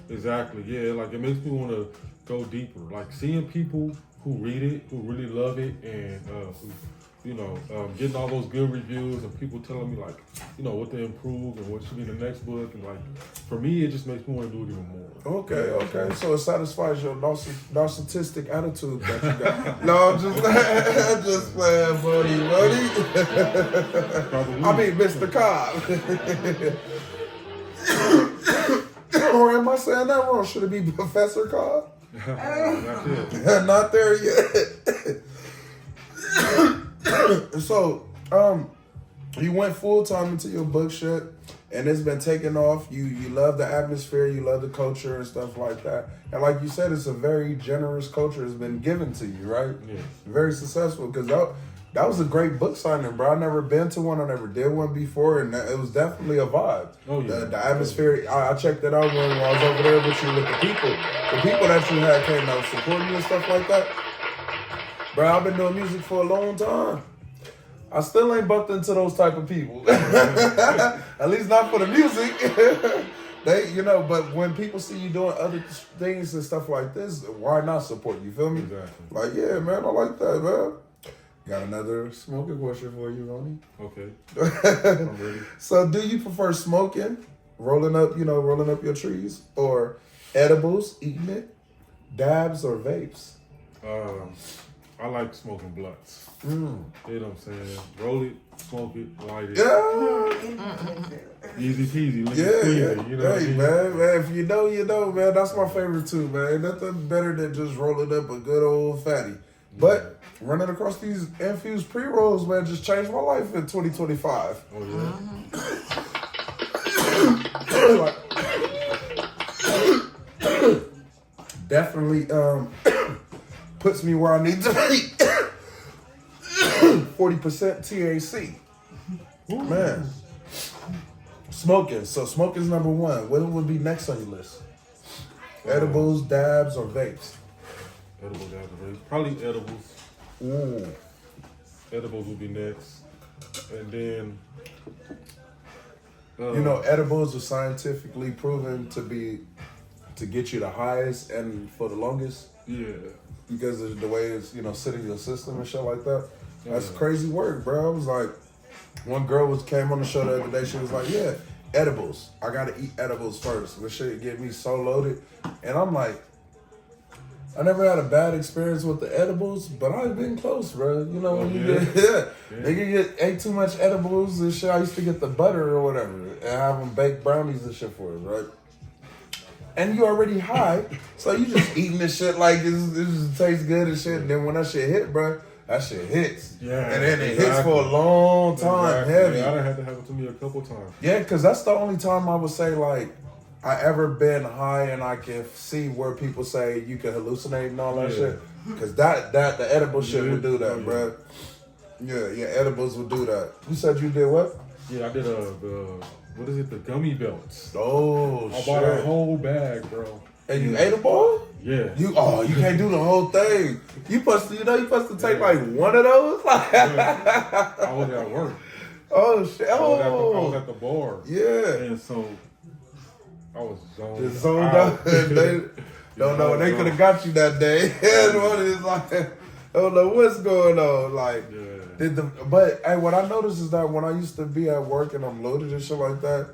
exactly. Yeah, like it makes me want to go deeper. Like seeing people who read it, who really love it, and getting all those good reviews and people telling me like, what to improve and what should be the next book, and like for me, it just makes me want to do it even more. Okay. So it satisfies your narcissistic attitude that you got. No, I'm just playing, buddy. I mean, Mr. Cobb. Or am I saying that wrong? Should it be Professor Cobb? Not there yet. So, you went full time into your book shit, and it's been taking off. You love the atmosphere, you love the culture and stuff like that. And like you said, it's a very generous culture that's been given to you, right? Yeah. Very successful, because that was a great book signing, bro. I never been to one. I never did one before, and it was definitely a vibe. Oh, yeah. The atmosphere, I checked it out when I was over there with you with the people. The people that you had came out supporting you and stuff like that. Bro, I've been doing music for a long time. I still ain't bumped into those type of people. At least not for the music. They, you know, but when people see you doing other things and stuff like this, why not support you? Feel me? Exactly. Like, yeah, man, I like that, man. Got another smoking question for you, Ronnie. Okay. I'm ready. So, do you prefer smoking, rolling up your trees, or edibles, eating it, dabs, or vapes? I like smoking blunts. Mm. You know what I'm saying? Roll it, smoke it, light it. Yeah. Easy peasy. Lick Yeah, it, squeeze yeah. it. You know what I Hey, mean? man, if you know, you know, man. That's my favorite too, man. Nothing better than just rolling up a good old fatty. But running across these infused pre-rolls, man, just changed my life in 2025. Oh, yeah? Definitely puts me where I need to be. 40% THC. Man. Smoking. So smoking's number one. What would be next on your list? Edibles, dabs, or vapes? Edibles, dabs, vapes. Probably edibles. Ooh. Edibles would be next. And then... You know, edibles are scientifically proven to get you the highest and for the longest. Yeah. Because of the way it's, you know, sitting in your system and shit like that. That's crazy work, bro. I was like, one girl came on the show the other day. She was like, yeah, edibles. I got to eat edibles first. This shit get me so loaded. And I'm like, I never had a bad experience with the edibles, but I've been close, bro. You know, when you ate too much edibles and shit. I used to get the butter or whatever and have them bake brownies and shit for us, right? And you already high, so you just eating this shit like it just tastes good and shit. And then when that shit hit, bro, that shit hits. Yeah. And then it hits for a long time, heavy. Yeah, I done had to happen to me a couple times. Yeah, because that's the only time I would say, like, I ever been high and I can see where people say you can hallucinate and all that shit. Because the edible shit would do that, bro. Yeah, edibles would do that. You said you did what? Yeah, I did what is it, the gummy belts. Oh, I bought a whole bag, bro. And you ate a ball? Yeah. You can't do the whole thing. You supposed to take like one of those? Like I was at work. Oh shit. I was at the bar. Yeah. And so I was zoned out. They don't know. They could have got you that day. One is like, I don't know what's going on. Like, but hey, what I noticed is that when I used to be at work and I'm loaded and shit like that,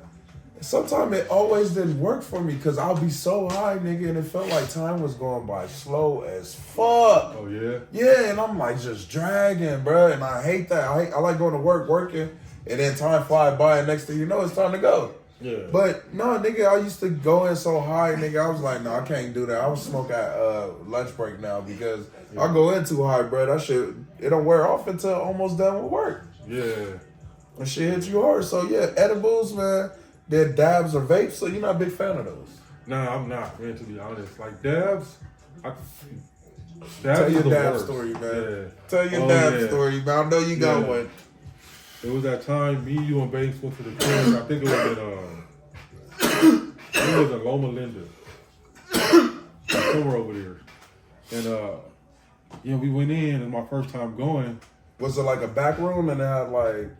sometimes it always didn't work for me because I'll be so high, nigga, and it felt like time was going by slow as fuck. Oh yeah. Yeah, and I'm like just dragging, bro, and I hate that. I like going to work, working, and then time fly by, and next thing you know, it's time to go. Yeah. But no, nigga, I used to go in so high, nigga. I was like, no, I can't do that. I would smoke at lunch break now because I go in too high, bro. That shit, it don't wear off until almost done with work. Yeah. And shit hits you hard. So yeah, edibles, man. They're dabs or vapes. So you're not a big fan of those. Nah, I'm not, man. To be honest, like dabs. Tell your dab worst. story, man. Yeah. Tell your dab story, man. I know you got one. It was that time me, you, and Banks went to the club. I think it was in Loma Linda. Somewhere over there. And we went in, and my first time going. Was it like a back room and it had like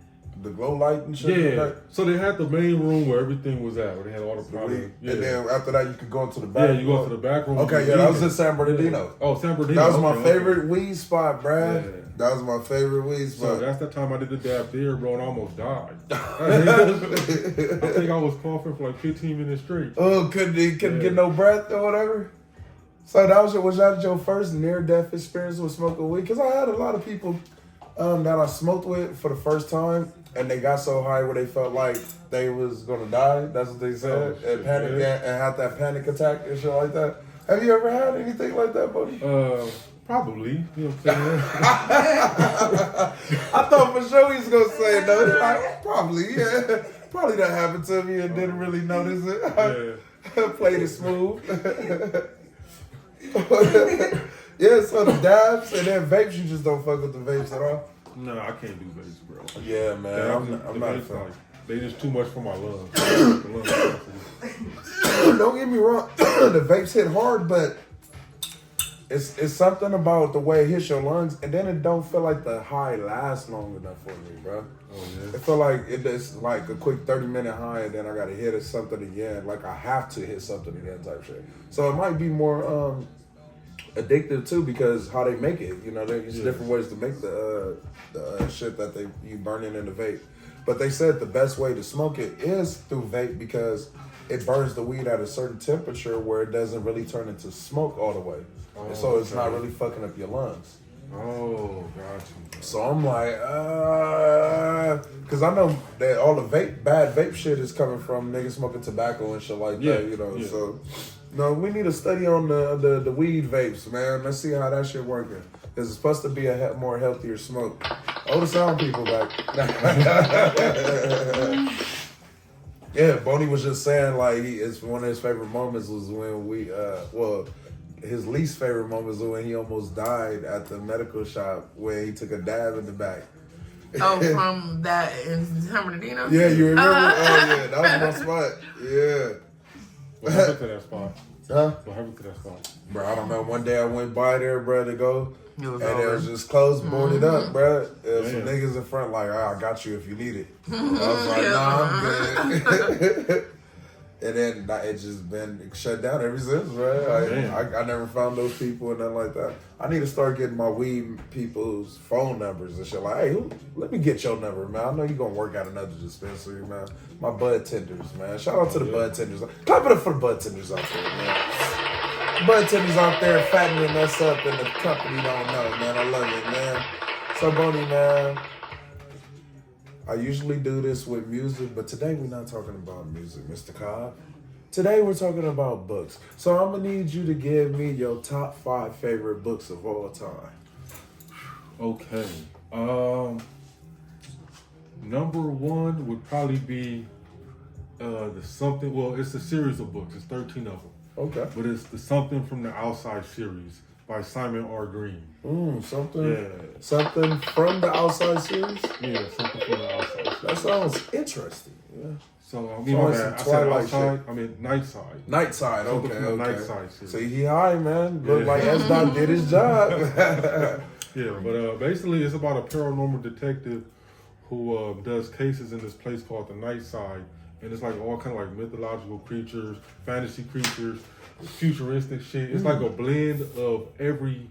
the glow light and shit? Yeah. So they had the main room where everything was at, where they had all the products. Yeah. And then after that, you could go into the back room. Yeah, you go to the back room. Okay, yeah, that was in San Bernardino. Yeah. Oh, San Bernardino. That was my favorite weed spot, bruh. Yeah. That was my favorite weed spot. So that's the time I did the dab there, bro, and I almost died. I think I was coughing for like 15 minutes straight. Oh, couldn't get no breath or whatever? So was that your first near-death experience with smoking weed? Because I had a lot of people that I smoked with for the first time, and they got so high where they felt like they was gonna die. That's what they said, and panic and had that panic attack and shit like that. Have you ever had anything like that, buddy? Probably. You know what I'm saying? I thought for sure he was gonna say no. Like, probably, yeah. Probably that happened to me and didn't really notice it. Yeah. Played it smooth. Yeah, so the dabs and then vapes, you just don't fuck with the vapes at all? No, I can't do vapes, bro. Yeah, man. I'm not a fan. Like, they just too much for my lungs. Don't get me wrong, the vapes hit hard, but It's something about the way it hits your lungs, and then it don't feel like the high lasts long enough for me, bro. Oh yeah. It feel like it's like a quick 30-minute high, and then I gotta hit something again. Like I have to hit something again, type shit. So it might be more addictive too, because how they make it. You know, there's different ways to make the shit that you burning in the vape. But they said the best way to smoke it is through vape because it burns the weed at a certain temperature where it doesn't really turn into smoke all the way. And so it's not really fucking up your lungs. Oh, got you. So I'm like, because I know that all the bad vape shit is coming from niggas smoking tobacco and shit like that, you know. So, no, we need a study on the weed vapes, man. Let's see how that shit working. Because it's supposed to be a more healthier smoke. Oh, the sound people back. Yeah, B.O.N.I was just saying, like, it's one of his favorite moments was when his least favorite moments was when he almost died at the medical shop where he took a dab in the back. Oh, from that in San Bernardino? Yeah, you remember? Oh, yeah, that was my spot. Yeah. What happened to that spot? Huh? What happened to that spot? Bro, I don't know. One day I went by there, bro, to go, It was and over. it was just closed, boarded up, bro. There was some niggas in front like, I got you if you need it. I was like, nah, I'm good. And then it just been shut down ever since, bro. I never found those people and nothing like that. I need to start getting my weed people's phone numbers and shit. Like, hey, let me get your number, man. I know you're gonna work at another dispensary, man. My bud tenders, man. Shout out to the bud tenders. Clap it up for the bud tenders out there, man. Bud tenders out there fattening us up and the company don't know, man. I love it, man. So, B.O.N.I, man. I usually do this with music, but today we're not talking about music, Mr. Cobb. Today we're talking about books. So I'm gonna need you to give me your top 5 favorite books of all time. Okay. Number 1 would probably be the Something. Well, it's a series of books. It's 13 of them. Okay. But it's the Something from the Outside series by Simon R. Green. Something. Yeah. Something from the Outside series. Yeah, Something from the Outside series. That sounds interesting. Yeah. So I some said Twilight outside. shit. I mean Nightside. Nightside. Something Okay. from the Okay. Nightside series. So he high, man. Look like Sdot did his job. Yeah, but basically it's about a paranormal detective who does cases in this place called the Nightside, and it's like all kind of like mythological creatures, fantasy creatures, futuristic shit. It's like a blend of every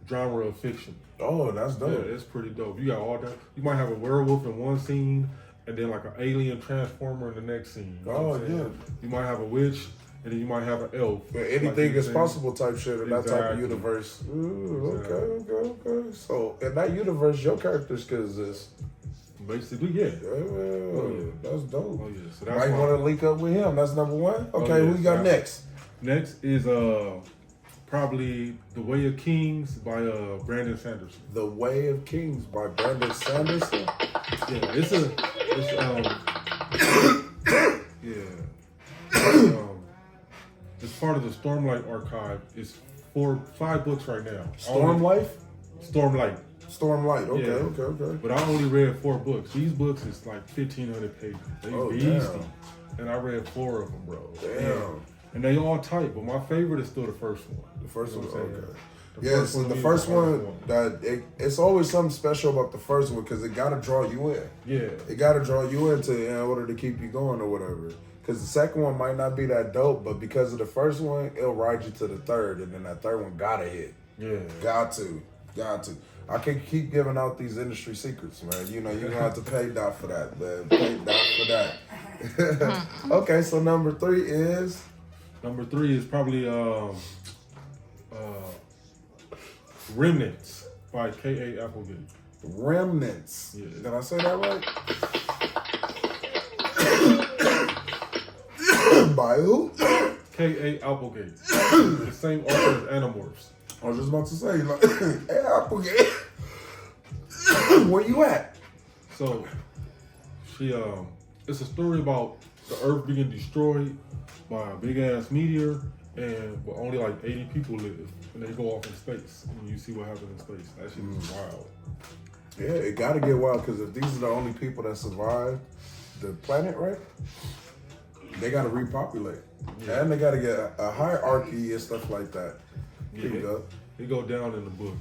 genre of fiction. Oh, that's dope. Yeah, it's pretty dope. You got all that. You might have a werewolf in one scene, and then like an alien transformer in the next scene. You know what I'm saying? You might have a witch, and then you might have an elf. Yeah, anything is possible type shit in that type of Exactly. universe. Ooh, okay. So in that universe, your characters could exist. Basically, yeah. That's dope. Oh yeah. So that's Might why- want to link up with him. That's number 1. Okay, yeah, who you got so- next? Next is probably The Way of Kings by Brandon Sanderson. The Way of Kings by Brandon Sanderson. Yeah, it's it's part of the Stormlight archive. It's 5 books right now. Stormlight. Stormlight. Okay, Yeah. okay. But I only read 4 books. These books is like 1,500 pages. They beastie. And I read 4 of them, bro. Damn. And they all tight, but my favorite is still the first one. The first one, okay. The Yes, first one the is first the one, hardest that it's always something special about the first one because it got to draw you in. Yeah. It got to draw you in order to keep you going or whatever. Because the second one might not be that dope, but because of the first one, it'll ride you to the third, and then that third one gotta hit. Yeah. Got to. I can keep giving out these industry secrets, man. You know, you're gonna have to pay Dot for that, man. Pay Dot for that. Okay, so number 3 is? Number 3 is probably Remnants by K.A. Applegate. Remnants. Yeah. Did I say that right? By who? K.A. Applegate. The same author as Animorphs. I was just about to say, like, hey, Applegate. Where you at? So, it's a story about the Earth being destroyed by a big ass meteor, and but only like 80 people live, and they go off in space, and you see what happens in space. That shit is wild. Yeah, it gotta get wild because if these are the only people that survive the planet, right? They gotta repopulate, and they gotta get a hierarchy and stuff like that. There you go. He go down in the book.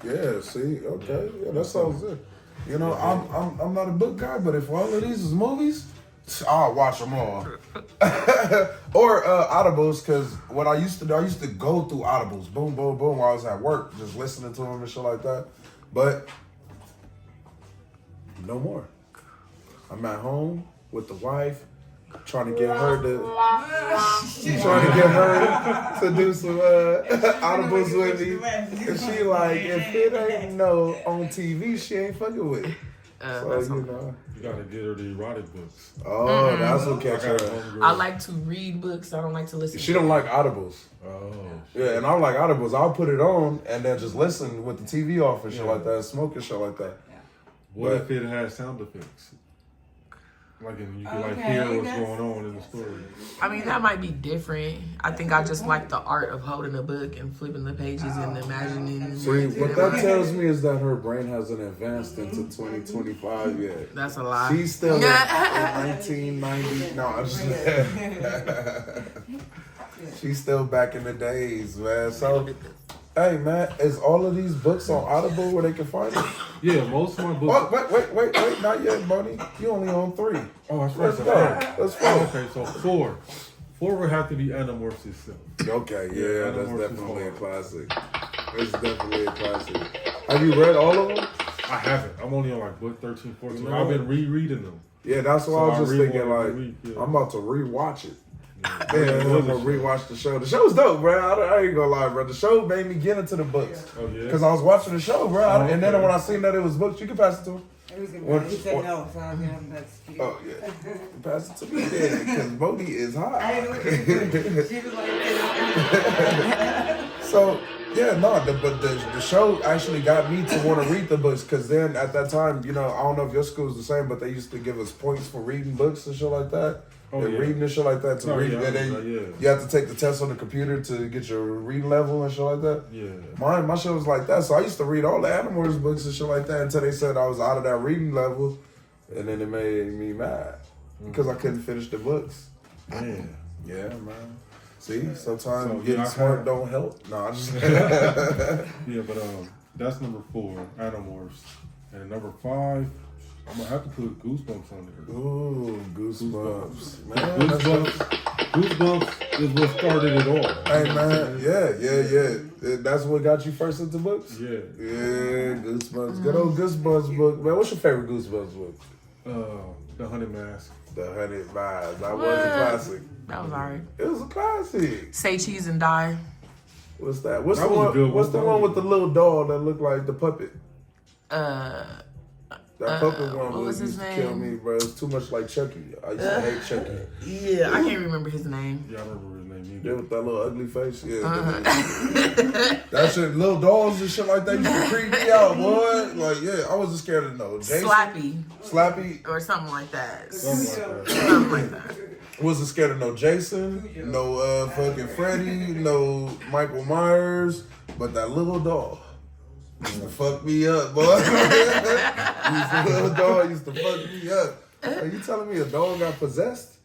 Yeah, see, okay, yeah, that sounds good. You know, I'm not a book guy, but if all of these is movies, I'll watch them all. Or audibles, because what I used to do, I used to go through audibles, boom, boom, boom, while I was at work, just listening to them and shit like that. But no more. I'm at home with the wife, trying to get her to do some audibles with me, and she like, if it ain't no on TV, she ain't fucking with it. So you know, you gotta get her the erotic books. Oh, that's what catch her. I like to read books. I don't like to listen. She don't like audibles. Oh. Yeah, and I like audibles. I'll put it on and then just listen with the TV off and shit like that, smoke and shit like that. What if it has sound effects? Like, you can like hear what's going on in the story. I mean, that might be different. I think I just like the art of holding a book and flipping the pages and imagining. See, what that tells me is that her brain hasn't advanced into 2025 yet. That's a lie. She's still in 1990. No, I'm just she's still back in the days, man. So, hey, man, is all of these books on Audible where they can find it? Yeah, most of my books. Oh, wait, not yet, Bonnie. You only own 3. Oh, that's right. Let's go. Let's go. Okay, so 4. 4 would have to be Animorphs itself. Okay, yeah, that's Animorphs definitely a classic. It's definitely a classic. Have you read all of them? I haven't. I'm only on like book 13, 14. I've been rereading them. Yeah, that's what I was just thinking. Like, I'm about to rewatch it. Yeah, I'm gonna rewatch the show. The show's dope, bro. I ain't gonna lie, bro. The show made me get into the books. Oh yeah. Because I was watching the show, bro. And then when I seen that it was books, you can pass it to him. He said no, so I gave him that excuse. Oh yeah, pass it to me then, because Bodie is hot. I didn't know what she was like. So yeah, no, but the show actually got me to want to read the books, because then at that time, you know, I don't know if your school's the same, but they used to give us points for reading books and shit like that. Oh, and reading and shit like that to read. You have to take the test on the computer to get your reading level and shit like that. Yeah. My show was like that, so I used to read all the Animorphs books and shit like that until they said I was out of that reading level, and then it made me mad because I couldn't finish the books. Man. Yeah, man. See, sometimes getting smart don't help. No, I just yeah, but that's number 4, Animorphs, and number 5. I'm gonna have to put Goosebumps on there. Ooh, Goosebumps. Man, Goosebumps is what started it all. Hey, man, yeah. That's what got you first into books? Yeah. Yeah, Goosebumps. Good old Goosebumps book. Man, what's your favorite Goosebumps book? The Hunted Mask. The Hunted Vibes. That was a classic. That was alright. It was a classic. Say cheese and die. What's that? What's the one with the little doll that looked like the puppet? That puppet one what was his used to name? kill me, bro. It was too much like Chucky. I used to hate Chucky. Yeah, I can't remember his name. Yeah, I remember his name Yeah, either. with that little ugly face. Yeah. That shit, little dolls and shit like that used to creep me out, boy. Like, yeah, I wasn't scared of no. Jason? Slappy? Or something like that. Something like that. Wasn't scared of no Jason, no fucking Freddy, no Michael Myers, but that little doll used to fuck me up, boy. That little doll used to fuck me up. Are you telling me a dog got possessed?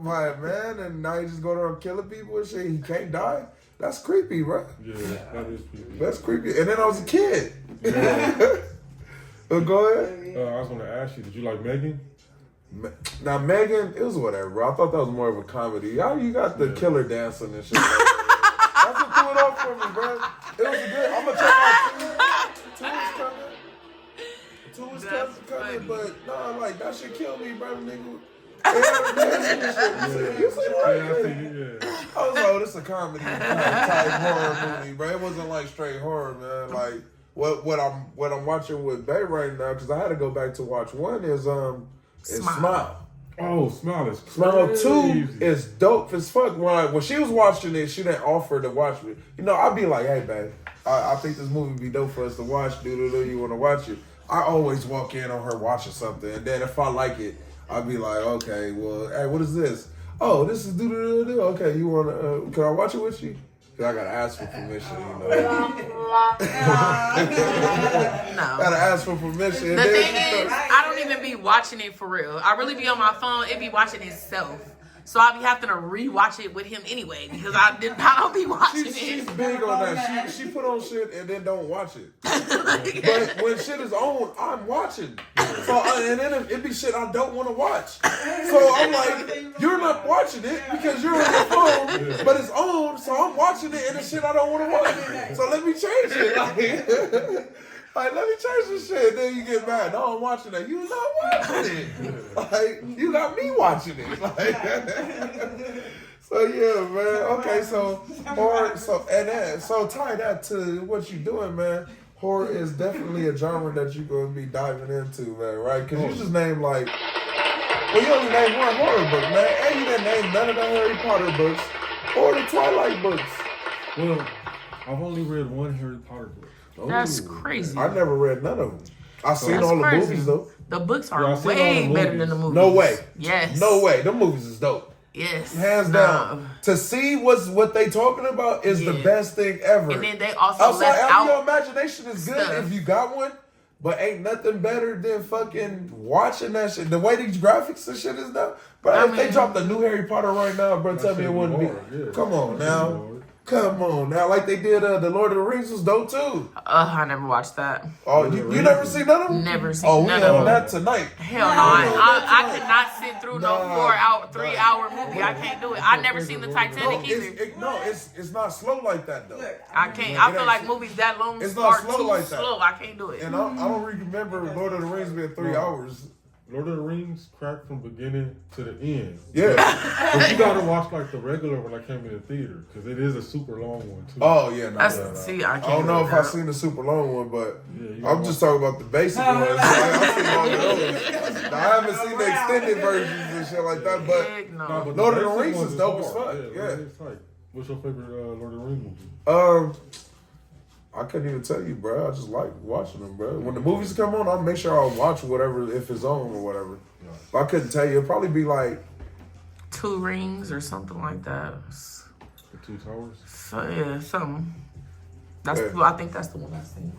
by a man, and now he just go around killing people and shit? He can't die? That's creepy, bro. Yeah, that is creepy. That's creepy. And then I was a kid. Yeah. Go ahead. I was going to ask you, did you like Megan? Now, Megan, it was whatever, bro. I thought that was more of a comedy. How you got the killer dancing and shit like that? That's what threw it off for me, bro. It was good. I'm going to check out 2. 2 is coming, but nah, like, that shit killed me, bro, nigga. You see right? Yeah. I was like, oh, this is a comedy type horror movie, bro. It wasn't like straight horror, man. Like, what I'm watching with Bay right now, because I had to go back to watch 1 is Smile. Oh, Smile is crazy. Smile 2 is dope as fuck. When she was watching it, she didn't offer to watch me. You know, I'd be like, hey, babe, I think this movie would be dope for us to watch. Do you want to watch it? I always walk in on her watching something, and then if I like it, I'd be like, okay, well, hey, what is this? Oh, this is do. Okay, you want to, can I watch it with you? Cause I gotta ask for permission, you know. No. Gotta ask for permission. The thing is, I don't even be watching it for real. I really be on my phone. It be watching itself. So I be having to rewatch it with him anyway because I don't be watching She's it. big on that. She put on shit and then don't watch it. But when shit is on, I'm watching. So and then it be shit I don't want to watch. So I'm like, you're not watching it because you're on your phone, but it's on. So I'm watching it and the shit I don't want to watch. So let me change it. Like, let me change this shit. Then you get mad. No, I'm watching that. You not watching it. Like, you got me watching it. Like, so yeah, man. Okay, so horror. So tie that to what you doing, man. Horror is definitely a genre that you're gonna be diving into, man. Right? Because you just named like, well, you only named one horror book, man, and you didn't name none of the Harry Potter books or the Twilight books. Well, I've only read one Harry Potter book. That's crazy. I never read none of them. I've seen That's all the crazy. movies though. The books are Yeah, I've seen all way the better movies. than the movies. No way. Yes. No way. Them movies is dope. Yes. Hands down. To see what they talking about is the best thing ever. And then they also Outside, left out your imagination is good stuff. if you got one, but ain't nothing better than fucking watching that shit. The way these graphics and shit is done. But if they dropped a new Harry Potter right now, bro, tell me it wouldn't be. Yeah. Come on now. Come on now. Like they did the Lord of the Rings was dope too. I never watched that. Oh, you never seen none of them? Never seen Oh, we none on of them. that tonight. Hell no. I could not sit through no 3 hour movie. I can't do it. I never seen the Titanic either. It's not slow like that though. I can't. I feel like movies that long It's not are slow too like that. slow. I can't do it. And I don't remember Lord of the Rings being 3 hours. Lord of the Rings cracked from beginning to the end. Yeah. But you gotta watch like the regular when I came in the theater because it is a super long one too. Oh yeah, no. See, I can't. I don't know if I've I've seen the super long one, but Yeah, I'm just talking about the basic ones. Like, I've seen all the others. Now, I haven't seen the extended versions and shit like that, but Nah, but Lord of basic the Rings ones is dope as hard. fuck. Yeah. It's tight. What's your favorite Lord of the Rings movie? I couldn't even tell you, bro. I just like watching them, bro. When the movies come on, I'll make sure I'll watch whatever if it's on or whatever. But I couldn't tell you. It'd probably be like 2 Rings or something like that. The Two Towers. So, yeah, something. That's Yeah. I think that's the one I've seen.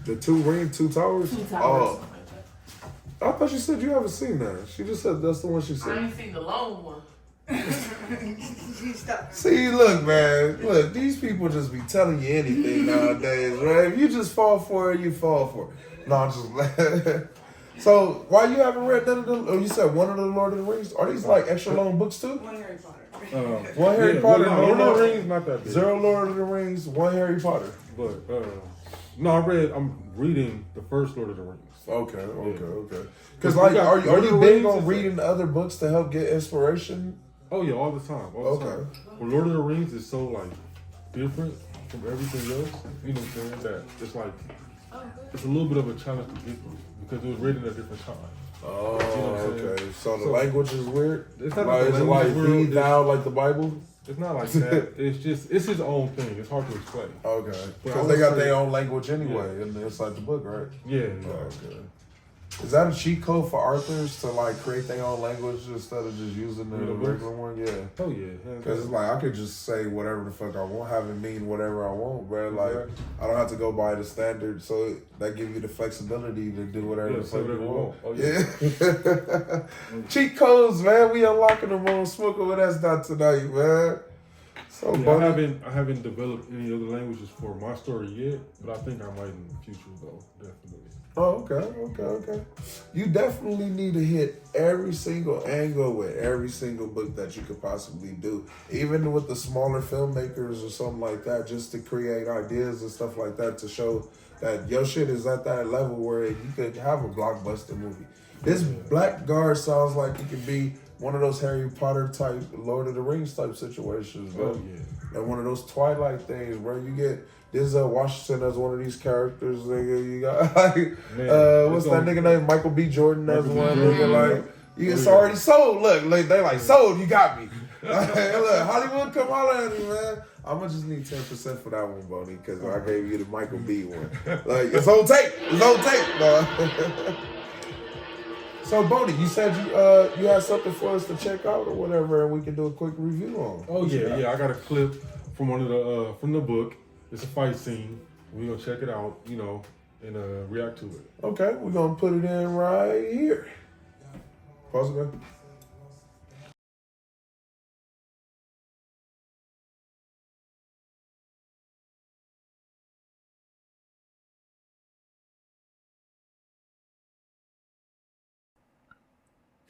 the Two Rings, Two Towers. Two Towers. Oh, I thought you said you haven't seen that. She just said that's the one she I said. ain't seen the long one. See, look, man. Look, these people just be telling you anything nowadays, right? If you just fall for it, you fall for it. No, I'm just So, why you haven't read none of the? Oh, you said one of the Lord of the Rings. Are these like extra long books too? One Harry Potter. One Harry Potter. Lord of the Rings, not that big. 0 Lord of the Rings. 1 Harry Potter. But no, I'm reading the first Lord of the Rings. Okay. Because like, are you big on reading other books to help get inspiration? Oh yeah, all the time. All the time. Well, Lord of the Rings is so like different from everything else. You know what I'm saying? That it's like it's a little bit of a challenge to get through because it was written at a different time. Oh, You know what I'm saying? okay. So the language is weird. It's not Like, like is the it like language is weird. thee, thou, like the Bible? It's not like that. It's his own thing. It's hard to explain. Okay. But I Because would they got say- their own language anyway, and inside the book, right? Yeah. Oh, okay. Is that a cheat code for authors to like create their own language instead of just using the regular one? Yeah. Oh yeah. Because it's like I could just say whatever the fuck I want, have it mean whatever I want, bro. Like I don't have to go by the standard, so that gives you the flexibility to do whatever the fuck you want. Oh, yeah. Cheat codes, man. We unlocking them on Smoking with Sdot tonight, man. So yeah, I haven't developed any other languages for my story yet, but I think I might in the future though, definitely. Oh, okay. You definitely need to hit every single angle with every single book that you could possibly do. Even with the smaller filmmakers or something like that, just to create ideas and stuff like that to show that your shit is at that level where you could have a blockbuster movie. This Blackguard sounds like it could be one of those Harry Potter type, Lord of the Rings type situations, bro. Oh, yeah. And one of those Twilight things, bro. You get this Washington as one of these characters, nigga. You got like, what's that nigga name? Michael B. Jordan as one nigga. Like, it's already sold. Look, they like sold. You got me. Look, Hollywood, come holler at me, man. I'ma just need 10% for that one, Bonnie, because I gave you the Michael B. one. Like, it's on tape. It's on tape, dog. So, Bonnie, you said you had something for us to check out or whatever, and we can do a quick review on. Oh yeah. I got a clip from one of the from the book. It's a fight scene. We're gonna check it out, and react to it. Okay, we're gonna put it in right here. Pause it, man.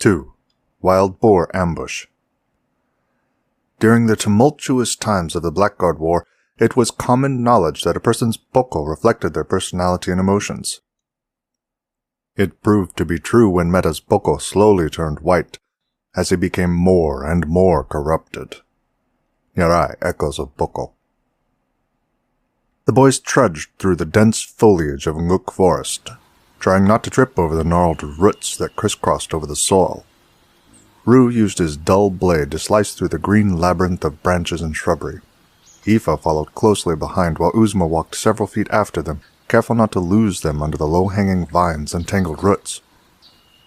2. Wild Boar Ambush. During the tumultuous times of the Blackguard War, it was common knowledge that a person's boko reflected their personality and emotions. It proved to be true when Meta's boko slowly turned white, as he became more and more corrupted. Nyarai echoes of boko. The boys trudged through the dense foliage of Nguk Forest, trying not to trip over the gnarled roots that crisscrossed over the soil. Rue used his dull blade to slice through the green labyrinth of branches and shrubbery. Aoife followed closely behind while Uzma walked several feet after them, careful not to lose them under the low-hanging vines and tangled roots.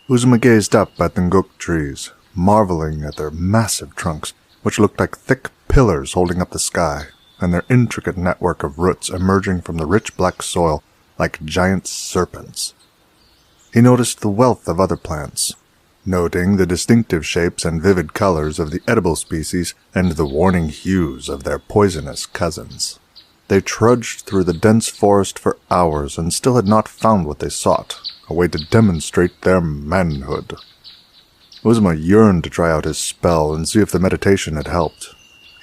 Uzma gazed up at the Nguk trees, marveling at their massive trunks, which looked like thick pillars holding up the sky, and their intricate network of roots emerging from the rich black soil like giant serpents. He noticed the wealth of other plants, noting the distinctive shapes and vivid colors of the edible species and the warning hues of their poisonous cousins. They trudged through the dense forest for hours and still had not found what they sought, a way to demonstrate their manhood. Uzma yearned to try out his spell and see if the meditation had helped.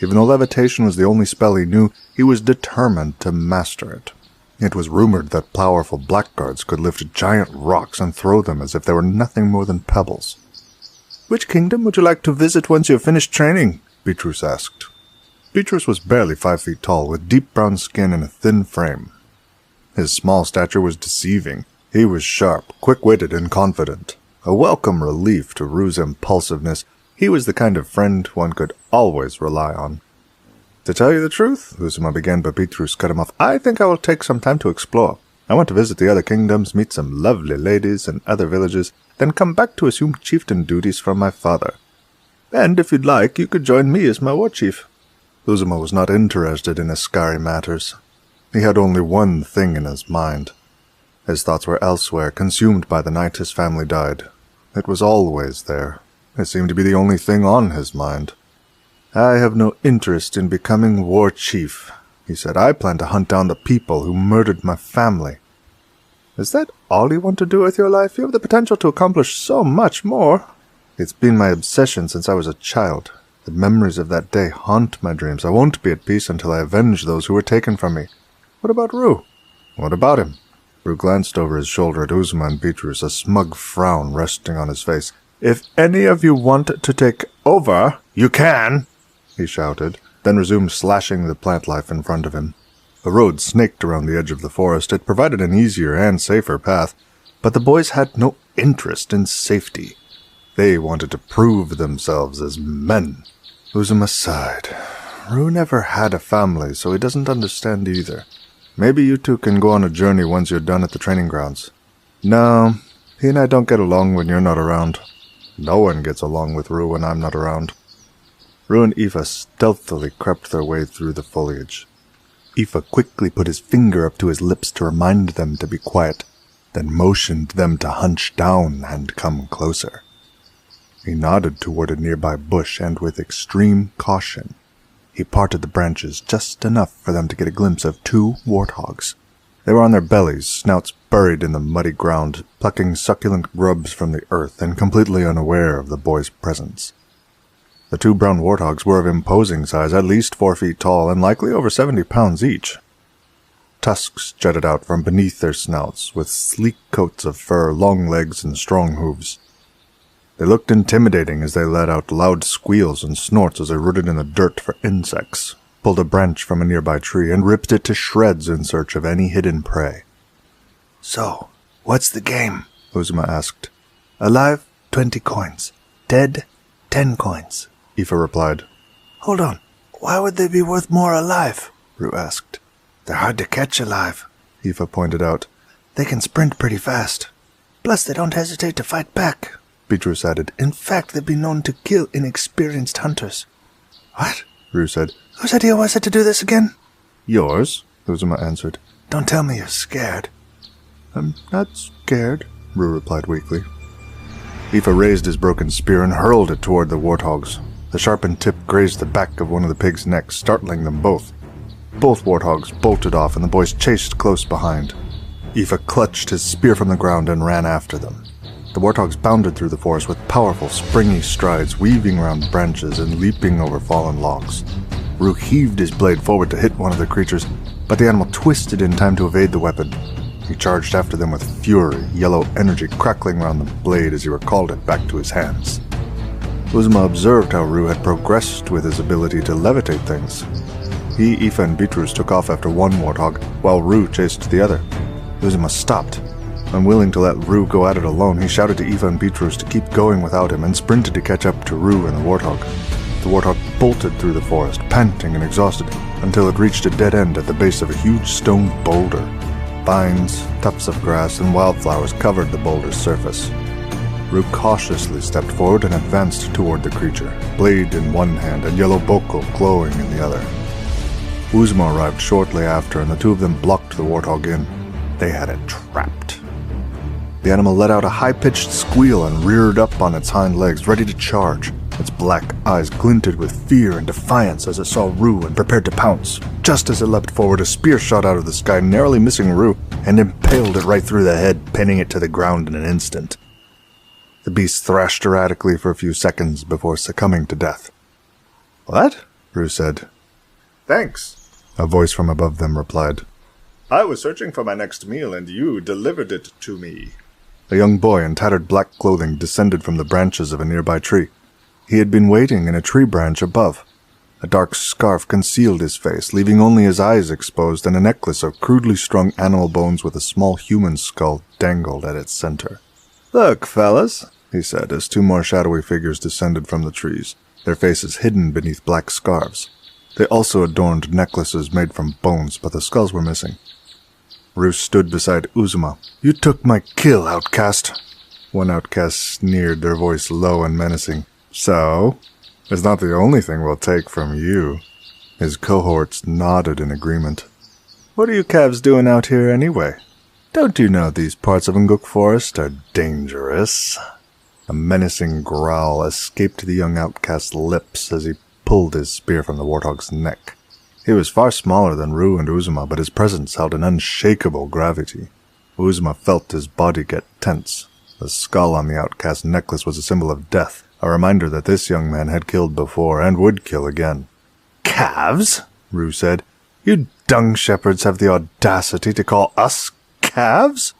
Even though levitation was the only spell he knew, he was determined to master it. It was rumored that powerful blackguards could lift giant rocks and throw them as if they were nothing more than pebbles. "Which kingdom would you like to visit once you have finished training?" Beatrice asked. Beatrice was barely 5 feet tall, with deep brown skin and a thin frame. His small stature was deceiving. He was sharp, quick-witted, and confident. A welcome relief to Rue's impulsiveness. He was the kind of friend one could always rely on. "To tell you the truth," Uzma began, but Beatrice cut him off, "I think I will take some time to explore. I want to visit the other kingdoms, meet some lovely ladies and other villages, then come back to assume chieftain duties from my father. And if you'd like, you could join me as my war chief." Uzma was not interested in Askari matters. He had only one thing in his mind. His thoughts were elsewhere, consumed by the night his family died. It was always there. It seemed to be the only thing on his mind. "I have no interest in becoming war chief," he said. "I plan to hunt down the people who murdered my family." "Is that all you want to do with your life? You have the potential to accomplish so much more." "It's been my obsession since I was a child. The memories of that day haunt my dreams. I won't be at peace until I avenge those who were taken from me." "What about Rue?" "What about him?" Rue glanced over his shoulder at Uzma and Beatrice, a smug frown resting on his face. "If any of you want to take over, you can," he shouted, then resumed slashing the plant life in front of him. A road snaked around the edge of the forest. It provided an easier and safer path, but the boys had no interest in safety. They wanted to prove themselves as men. Uzma sighed. Rue never had a family, so he doesn't understand either. Maybe you two can go on a journey once you're done at the training grounds. No, he and I don't get along when you're not around. No one gets along with Rue when I'm not around. Rue and Aoife stealthily crept their way through the foliage. Aoife quickly put his finger up to his lips to remind them to be quiet, then motioned them to hunch down and come closer. He nodded toward a nearby bush, and with extreme caution, he parted the branches just enough for them to get a glimpse of 2 warthogs. They were on their bellies, snouts buried in the muddy ground, plucking succulent grubs from the earth and completely unaware of the boy's presence. The 2 brown warthogs were of imposing size, at least 4 feet tall, and likely over 70 pounds each. Tusks jutted out from beneath their snouts, with sleek coats of fur, long legs, and strong hooves. They looked intimidating as they let out loud squeals and snorts as they rooted in the dirt for insects, pulled a branch from a nearby tree, and ripped it to shreds in search of any hidden prey. "So, what's the game?" Uzma asked. "Alive, 20 coins. Dead, 10 coins. Aoife replied. "Hold on. Why would they be worth more alive?" Rue asked. "They're hard to catch alive," Aoife pointed out. "They can sprint pretty fast. Plus, they don't hesitate to fight back," Beatrice added. "In fact, they've been known to kill inexperienced hunters." "What?" Rue said. "Whose idea was it to do this again?" "Yours," Uzma answered. "Don't tell me you're scared." "I'm not scared," Rue replied weakly. Aoife raised his broken spear and hurled it toward the warthogs. The sharpened tip grazed the back of one of the pigs' necks, startling them both. Both warthogs bolted off, and the boys chased close behind. Aoife clutched his spear from the ground and ran after them. The warthogs bounded through the forest with powerful, springy strides, weaving around branches and leaping over fallen logs. Rue heaved his blade forward to hit one of the creatures, but the animal twisted in time to evade the weapon. He charged after them with fury, yellow energy crackling around the blade as he recalled it back to his hands. Uzma observed how Rue had progressed with his ability to levitate things. He, Aoife, and Beatrice took off after one warthog, while Rue chased the other. Uzma stopped. Unwilling to let Rue go at it alone, he shouted to Aoife and Beatrice to keep going without him and sprinted to catch up to Rue and the warthog. The warthog bolted through the forest, panting and exhausted, until it reached a dead end at the base of a huge stone boulder. Vines, tufts of grass, and wildflowers covered the boulder's surface. Rue cautiously stepped forward and advanced toward the creature, blade in one hand and yellow boko glowing in the other. Uzma arrived shortly after, and the two of them blocked the warthog in. They had it trapped. The animal let out a high-pitched squeal and reared up on its hind legs, ready to charge. Its black eyes glinted with fear and defiance as it saw Rue and prepared to pounce. Just as it leapt forward, a spear shot out of the sky, narrowly missing Rue, and impaled it right through the head, pinning it to the ground in an instant. The beast thrashed erratically for a few seconds before succumbing to death. "What?" Rue said. "Thanks," a voice from above them replied. "I was searching for my next meal, and you delivered it to me." A young boy in tattered black clothing descended from the branches of a nearby tree. He had been waiting in a tree branch above. A dark scarf concealed his face, leaving only his eyes exposed, and a necklace of crudely strung animal bones with a small human skull dangled at its center. "Look, fellas," he said as two more shadowy figures descended from the trees, their faces hidden beneath black scarves. They also adorned necklaces made from bones, but the skulls were missing. Rue stood beside Uzma. "You took my kill, outcast." One outcast sneered, their voice low and menacing. "So? It's not the only thing we'll take from you." His cohorts nodded in agreement. "What are you calves doing out here anyway? Don't you know these parts of Nguk Forest are dangerous?" A menacing growl escaped the young outcast's lips as he pulled his spear from the warthog's neck. He was far smaller than Rue and Uzma, but his presence held an unshakable gravity. Uzma felt his body get tense. The skull on the outcast's necklace was a symbol of death, a reminder that this young man had killed before and would kill again. "Calves?" Rue said. "You dung shepherds have the audacity to call us calves?"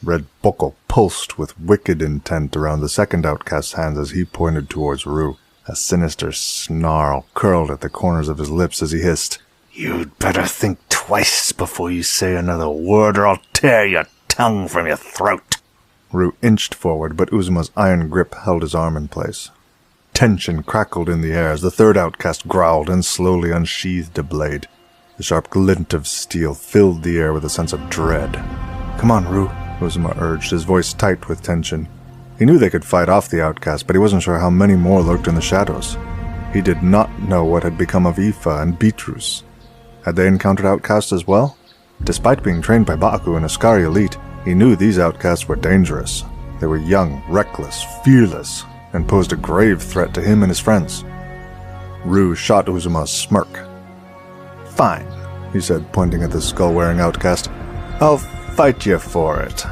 Red Boko pulsed with wicked intent around the second outcast's hands as he pointed towards Rue. A sinister snarl curled at the corners of his lips as he hissed, "You'd better think twice before you say another word, or I'll tear your tongue from your throat." Rue inched forward, but Uzma's iron grip held his arm in place. Tension crackled in the air as the third outcast growled and slowly unsheathed a blade. The sharp glint of steel filled the air with a sense of dread. "Come on, Rue," Uzma urged, his voice tight with tension. He knew they could fight off the outcast, but he wasn't sure how many more lurked in the shadows. He did not know what had become of Aoife and Beatrice. Had they encountered outcasts as well? Despite being trained by Ba'aku and Askari elite, he knew these outcasts were dangerous. They were young, reckless, fearless, and posed a grave threat to him and his friends. Rue shot Uzma's smirk. "Fine," he said, pointing at the skull-wearing outcast. "I'll fight you for it."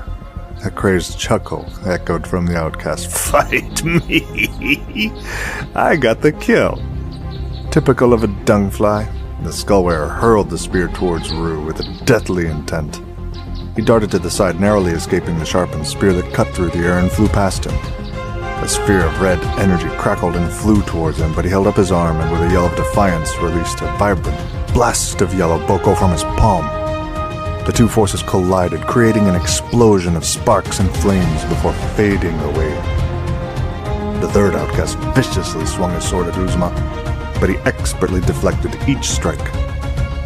A crazed chuckle echoed from the outcast. "Fight me? I got the kill." Typical of a dungfly, the skull-wearer hurled the spear towards Rue with a deathly intent. He darted to the side, narrowly escaping the sharpened spear that cut through the air and flew past him. A sphere of red energy crackled and flew towards him, but he held up his arm and with a yell of defiance released a vibrant blast of yellow boko from his palm. The two forces collided, creating an explosion of sparks and flames before fading away. The third outcast viciously swung his sword at Uzma, but he expertly deflected each strike.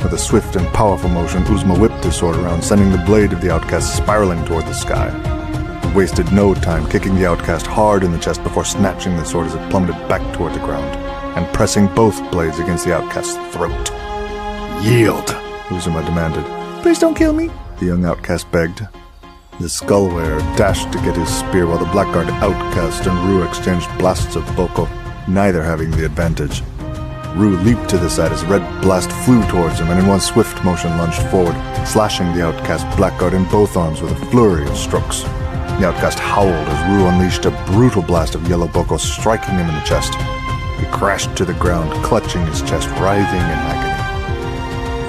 With a swift and powerful motion, Uzma whipped his sword around, sending the blade of the outcast spiraling toward the sky. He wasted no time kicking the outcast hard in the chest before snatching the sword as it plummeted back toward the ground, and pressing both blades against the outcast's throat. "Yield," Uzma demanded. "Please don't kill me," the young outcast begged. The skull-wearer dashed to get his spear while the Blackguard outcast and Rue exchanged blasts of boko, neither having the advantage. Rue leaped to the side as a red blast flew towards him and in one swift motion lunged forward, slashing the outcast Blackguard in both arms with a flurry of strokes. The outcast howled as Rue unleashed a brutal blast of yellow boko, striking him in the chest. He crashed to the ground, clutching his chest, writhing in agony.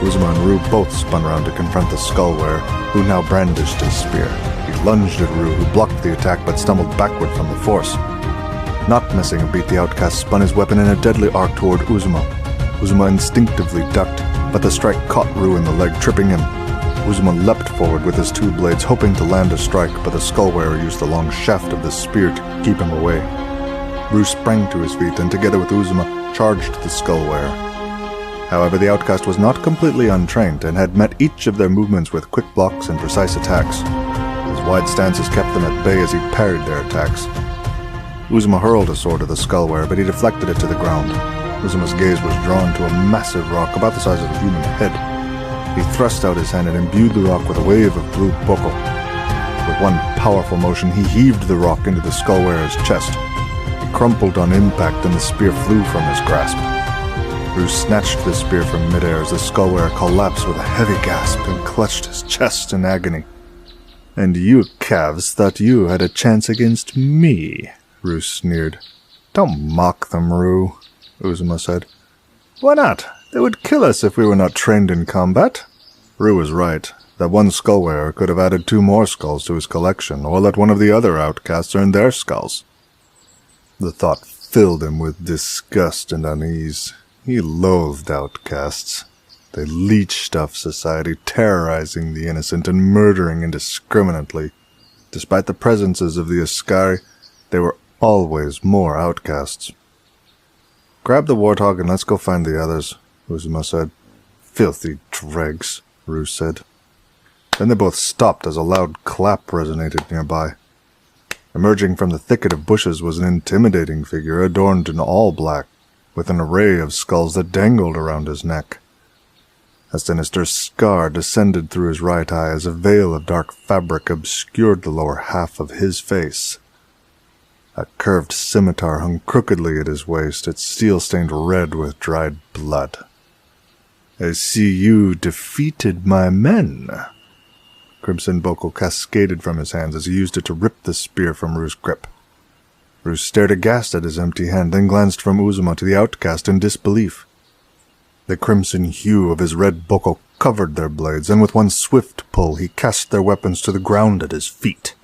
Uzuma and Rue both spun around to confront the skull-wearer, who now brandished his spear. He lunged at Rue, who blocked the attack but stumbled backward from the force. Not missing a beat, the outcast spun his weapon in a deadly arc toward Uzuma. Uzuma instinctively ducked, but the strike caught Rue in the leg, tripping him. Uzuma leapt forward with his two blades, hoping to land a strike, but the skull-wearer used the long shaft of the spear to keep him away. Rue sprang to his feet and, together with Uzuma, charged the skull-wearer. However, the outcast was not completely untrained and had met each of their movements with quick blocks and precise attacks. His wide stances kept them at bay as he parried their attacks. Uzuma hurled a sword at the skull-wearer, but he deflected it to the ground. Uzuma's gaze was drawn to a massive rock about the size of a human head. He thrust out his hand and imbued the rock with a wave of blue boko. With one powerful motion, he heaved the rock into the skull-wearer's chest. He crumpled on impact and the spear flew from his grasp. Rue snatched the spear from midair as the skull-wearer collapsed with a heavy gasp and clutched his chest in agony. "And you calves thought you had a chance against me," Rue sneered. "Don't mock them, Rue," Uzuma said. "Why not? They would kill us if we were not trained in combat." Rue was right. That one skull-wearer could have added 2 more skulls to his collection, or let one of the other outcasts earn their skulls. The thought filled him with disgust and unease. He loathed outcasts. They leeched off society, terrorizing the innocent and murdering indiscriminately. Despite the presences of the Askari, they were always more outcasts. "Grab the warthog and let's go find the others," Uzuma said. "Filthy dregs," Rue said. Then they both stopped as a loud clap resonated nearby. Emerging from the thicket of bushes was an intimidating figure adorned in all black, with an array of skulls that dangled around his neck. A sinister scar descended through his right eye as a veil of dark fabric obscured the lower half of his face. A curved scimitar hung crookedly at his waist, its steel stained red with dried blood. "I see you defeated my men." Crimson boko cascaded from his hands as he used it to rip the spear from Rue's grip. Rue stared aghast at his empty hand, then glanced from Uzuma to the outcast in disbelief. The crimson hue of his red boko covered their blades, and with one swift pull he cast their weapons to the ground at his feet.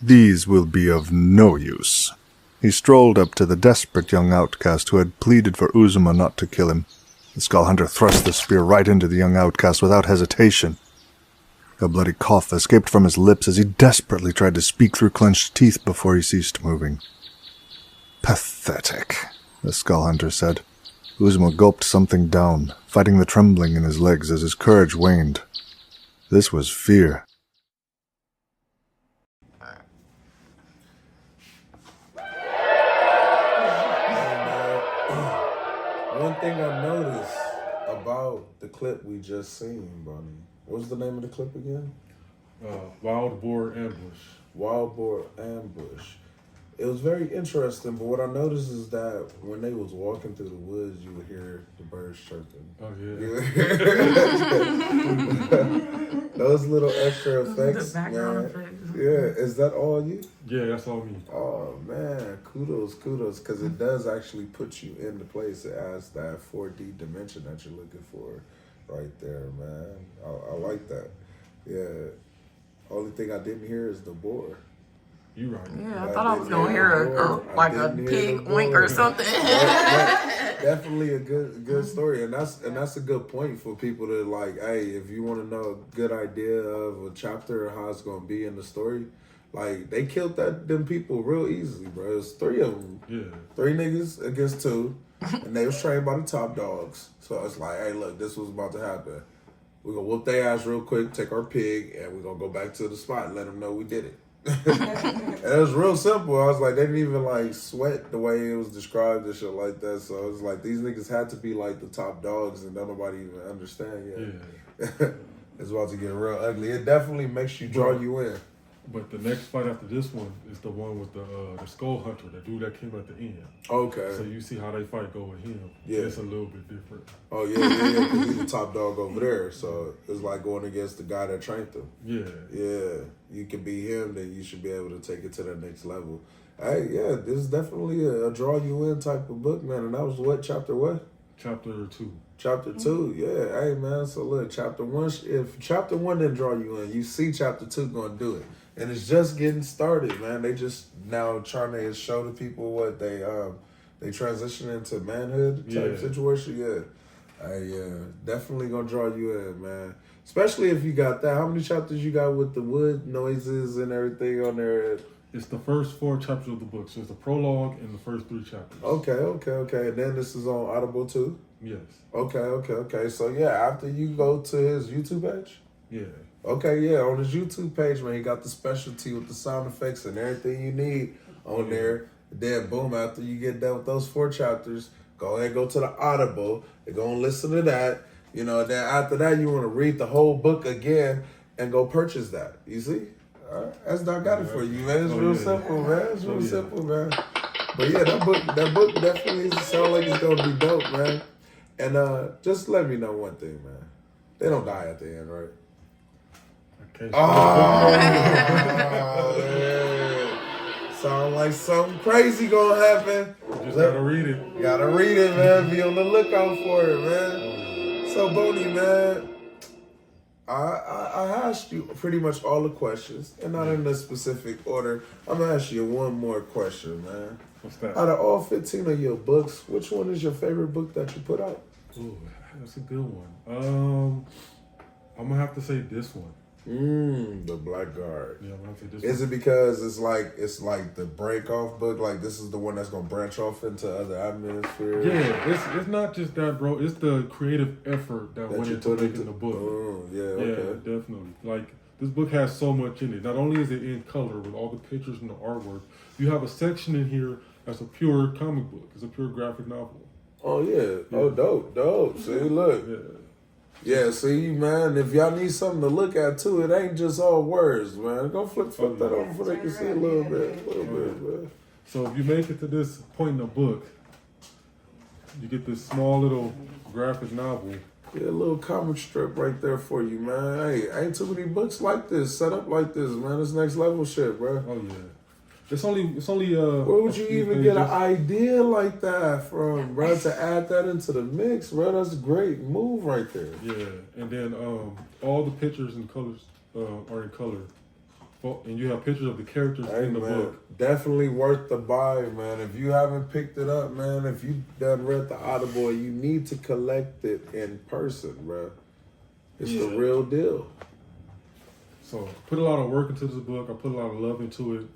"These will be of no use." He strolled up to the desperate young outcast who had pleaded for Uzuma not to kill him. The skull hunter thrust the spear right into the young outcast without hesitation. A bloody cough escaped from his lips as he desperately tried to speak through clenched teeth before he ceased moving. "Pathetic," the skull hunter said. Uzuma gulped something down, fighting the trembling in his legs as his courage waned. This was fear. One thing I noticed about the clip we just seen, Bonnie. What was the name of the clip again? Wild Boar Ambush. Wild Boar Ambush. It was very interesting, but what I noticed is that when they was walking through the woods, you would hear the birds chirping. Oh, yeah. You would hear those little extra effects, The background man. effects. Yeah, is that all you? Yeah, that's all me. Oh, man, kudos, because it does actually put you into place. It adds that 4D dimension that you're looking for right there, man. I like that. Yeah. Only thing I didn't hear is the boar. You right. Yeah, I thought I was gonna hear a pig wink or something. Definitely a good story, and that's a good point for people to like. Hey, if you want to know a good idea of a chapter or how it's gonna be in the story, like they killed them people real easily, bro. It's 3 of them. Yeah. 3 niggas against 2, and they was trained by the top dogs. So it's like, hey, look, this was about to happen. We're gonna whoop their ass real quick, take our pig, and we're gonna go back to the spot and let them know we did it. And it was real simple. I was like, they didn't even like sweat the way it was described and shit like that. So it was like these niggas had to be like the top dogs, and don't nobody even understand yet. Yeah. It's about to get real ugly. It definitely makes you draw you in. But the next fight after this one is the one with the Skull Hunter, the dude that came at the end. Okay. So you see how they fight go with him. Yeah. It's a little bit different. Oh, yeah, because he's the top dog over there. So it's like going against the guy that trained him. Yeah. Yeah. You can be him, then you should be able to take it to the next level. Hey, yeah, this is definitely a draw you in type of book, man. And that was what, chapter what? Chapter 2. Chapter 2, yeah. Hey, man, so look, chapter 1, if chapter 1 didn't draw you in, you see chapter 2 going to do it. And it's just getting started, man. They just now trying to show the people what they transition into manhood type situation. Yeah. Hey, yeah, definitely going to draw you in, man. Especially if you got that. How many chapters you got with the wood noises and everything on there? It's the first 4 chapters of the book. So it's the prologue and the first 3 chapters. Okay. And then this is on Audible too? Yes. Okay. So, yeah, after you go to his YouTube page? Yeah. Okay, yeah, on his YouTube page, man, he got the specialty with the sound effects and everything you need on there. Then, boom, after you get done with those 4 chapters, go ahead and go to the Audible. They're going to listen to that. You know, then after that, you want to read the whole book again and go purchase that. You see? All right. That's not got it for you, man. It's real simple, man. It's real simple, man. But yeah, that book definitely sounds like it's going to be dope, man. And just let me know one thing, man. They don't die at the end, right? Okay. Oh, man. Sound like something crazy gonna happen. Just gotta read it. Gotta read it, man. Be on the lookout for it, man. So, B.O.N.I, man, I asked you pretty much all the questions, and not in a specific order. I'm gonna ask you one more question, man. What's that? Out of all 15 of your books, which one is your favorite book that you put out? Ooh, that's a good one. I'm gonna have to say this one. The Blackguard. Yeah, I'm gonna have to say this Is one. it because it's like the break off book? Like this is the one that's gonna branch off into other atmospheres? Yeah, it's not just that, bro. It's the creative effort that went into making the book. Oh, yeah, okay. Yeah, definitely. Like this book has so much in it. Not only is it in color with all the pictures and the artwork, you have a section in here that's a pure comic book. It's a pure graphic novel. Oh yeah. Oh dope. See, look. Yeah, see, man, if y'all need something to look at too, it ain't just all words, man. Go flip that over so they can see a little bit, man. So if you make it to this point in the book, you get this small little graphic novel. Yeah, a little comic strip right there for you, man. Hey, ain't too many books like this, set up like this, man. It's next level shit, bro. Oh yeah. It's only where would you even get an idea like that from, bro, to add that into the mix, bro? That's a great move right there. Yeah, and then all the pictures and colors are in color. And you have pictures of the characters in the book. Definitely worth the buy, man. If you haven't picked it up, man, if you done read the Audible, you need to collect it in person, bro. It's the real deal. So put a lot of work into this book. I put a lot of love into it.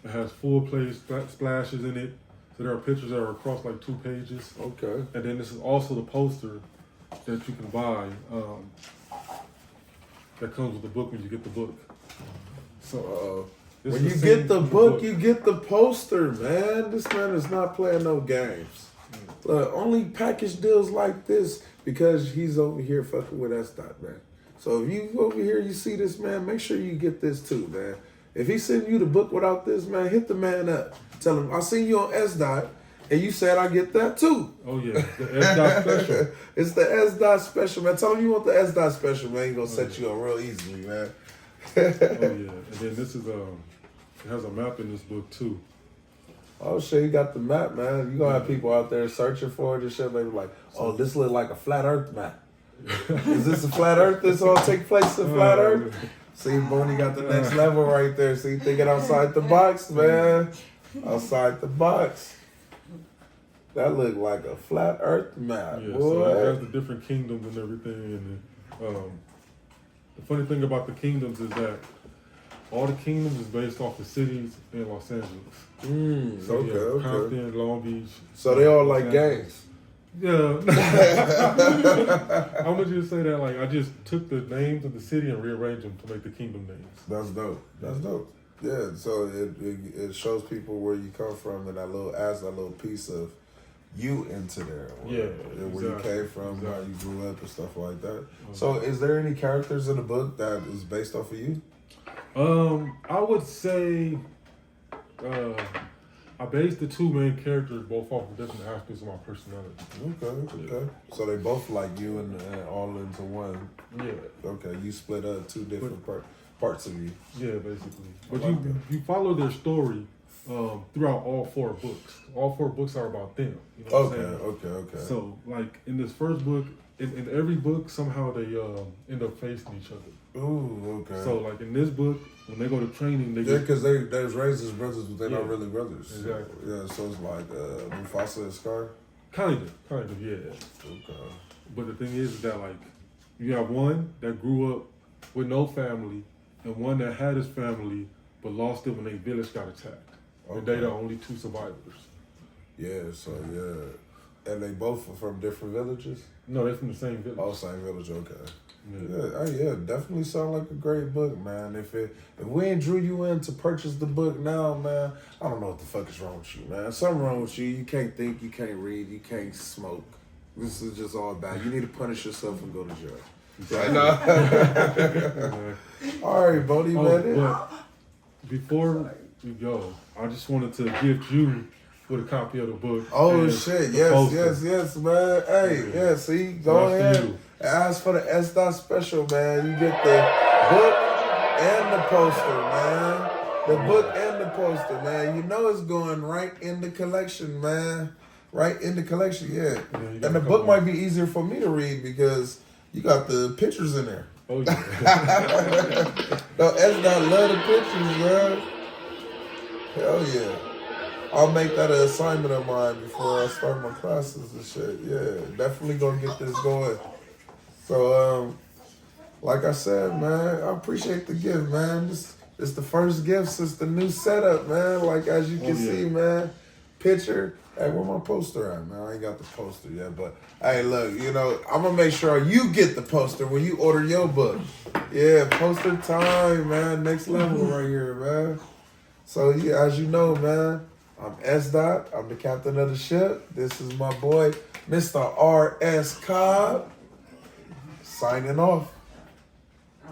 It has full page splashes in it. So there are pictures that are across like 2 pages. Okay. And then this is also the poster that you can buy that comes with the book when you get the book. So when you get the book, you get the poster, man. This man is not playing no games. Look, only package deals like this because he's over here fucking with Sdot, man. So if you over here, you see this, man, make sure you get this too, man. If he send you the book without this, man, hit the man up. Tell him, I seen you on Sdot, and you said I get that too. Oh, yeah, the Sdot special. It's the Sdot special, man. Tell him you want the Sdot special, man. He's going to set you up real easily, man. Oh, yeah. And then this is, it has a map in this book, too. Oh, shit, you got the map, man. You're going to have people out there searching for it and shit. They be like, oh, this look like a flat earth map. Is this a flat earth? This all take place in flat earth? See, B.O.N.I got the next level right there. See, thinking outside the box, man. Outside the box. That look like a flat earth map. Yeah, boy. so it has the different kingdoms and everything. And the funny thing about the kingdoms is that all the kingdoms is based off the cities in Los Angeles. So okay. Compton, Long Beach. So they all like gangs. Yeah. I'm gonna just say that like I just took the names of the city and rearranged them to make the kingdom names. That's dope. That's dope. Yeah. So it shows people where you come from and adds that little piece of you into there. Where you came from, how you grew up and stuff like that. So is there any characters in the book that is based off of you? I would say I based the two main characters both off of different aspects of my personality. Okay. So they both like you and all into one. Yeah. Okay, you split up two different parts of you. Yeah, basically. But you follow their story throughout all 4 books. All 4 books are about them. You know what I'm saying? Okay. So, like, in this first book, in every book, somehow they end up facing each other. Ooh, okay. So, like, in this book, when they go to training, they because they're raised as brothers, but they're not really brothers. Exactly. Yeah, so it's like Mufasa and Scar? Kind of, yeah. Okay. But the thing is that, like, you have one that grew up with no family, and one that had his family, but lost it when their village got attacked. Okay. And they the only 2 survivors. Yeah, so yeah. And they both are from different villages? No, they're from the same village. Oh, same village, okay. Yeah. Yeah, definitely sound like a great book, man. If we ain't drew you in to purchase the book now, man, I don't know what the fuck is wrong with you, man. Something wrong with you. You can't think, you can't read, you can't smoke. This is just all bad. You need to punish yourself and go to jail. Right now. All right, Bodie, man. But before we go, I just wanted to gift you with a copy of the book. Oh shit! Yes, man. Hey, yeah. See, go ahead. Ask for the Sdot special, man. You get the book and the poster, man. The book and the poster, man. You know it's going right in the collection, man. Right in the collection, yeah. And the book might be easier for me to read because you got the pictures in there. Oh yeah. No, Sdot love the pictures, man. Hell yeah. I'll make that an assignment of mine before I start my classes and shit. Yeah, definitely gonna get this going. So, like I said, man, I appreciate the gift, man. This is the first gift since the new setup, man. Like, as you can see, man, picture. Hey, where my poster at, man? I ain't got the poster yet, but hey, look, you know, I'm gonna make sure you get the poster when you order your book. Yeah, poster time, man. Next level right here, man. So, yeah, as you know, man, I'm Sdot. I'm the captain of the ship. This is my boy, Mr. R.S. Cobb. Signing off.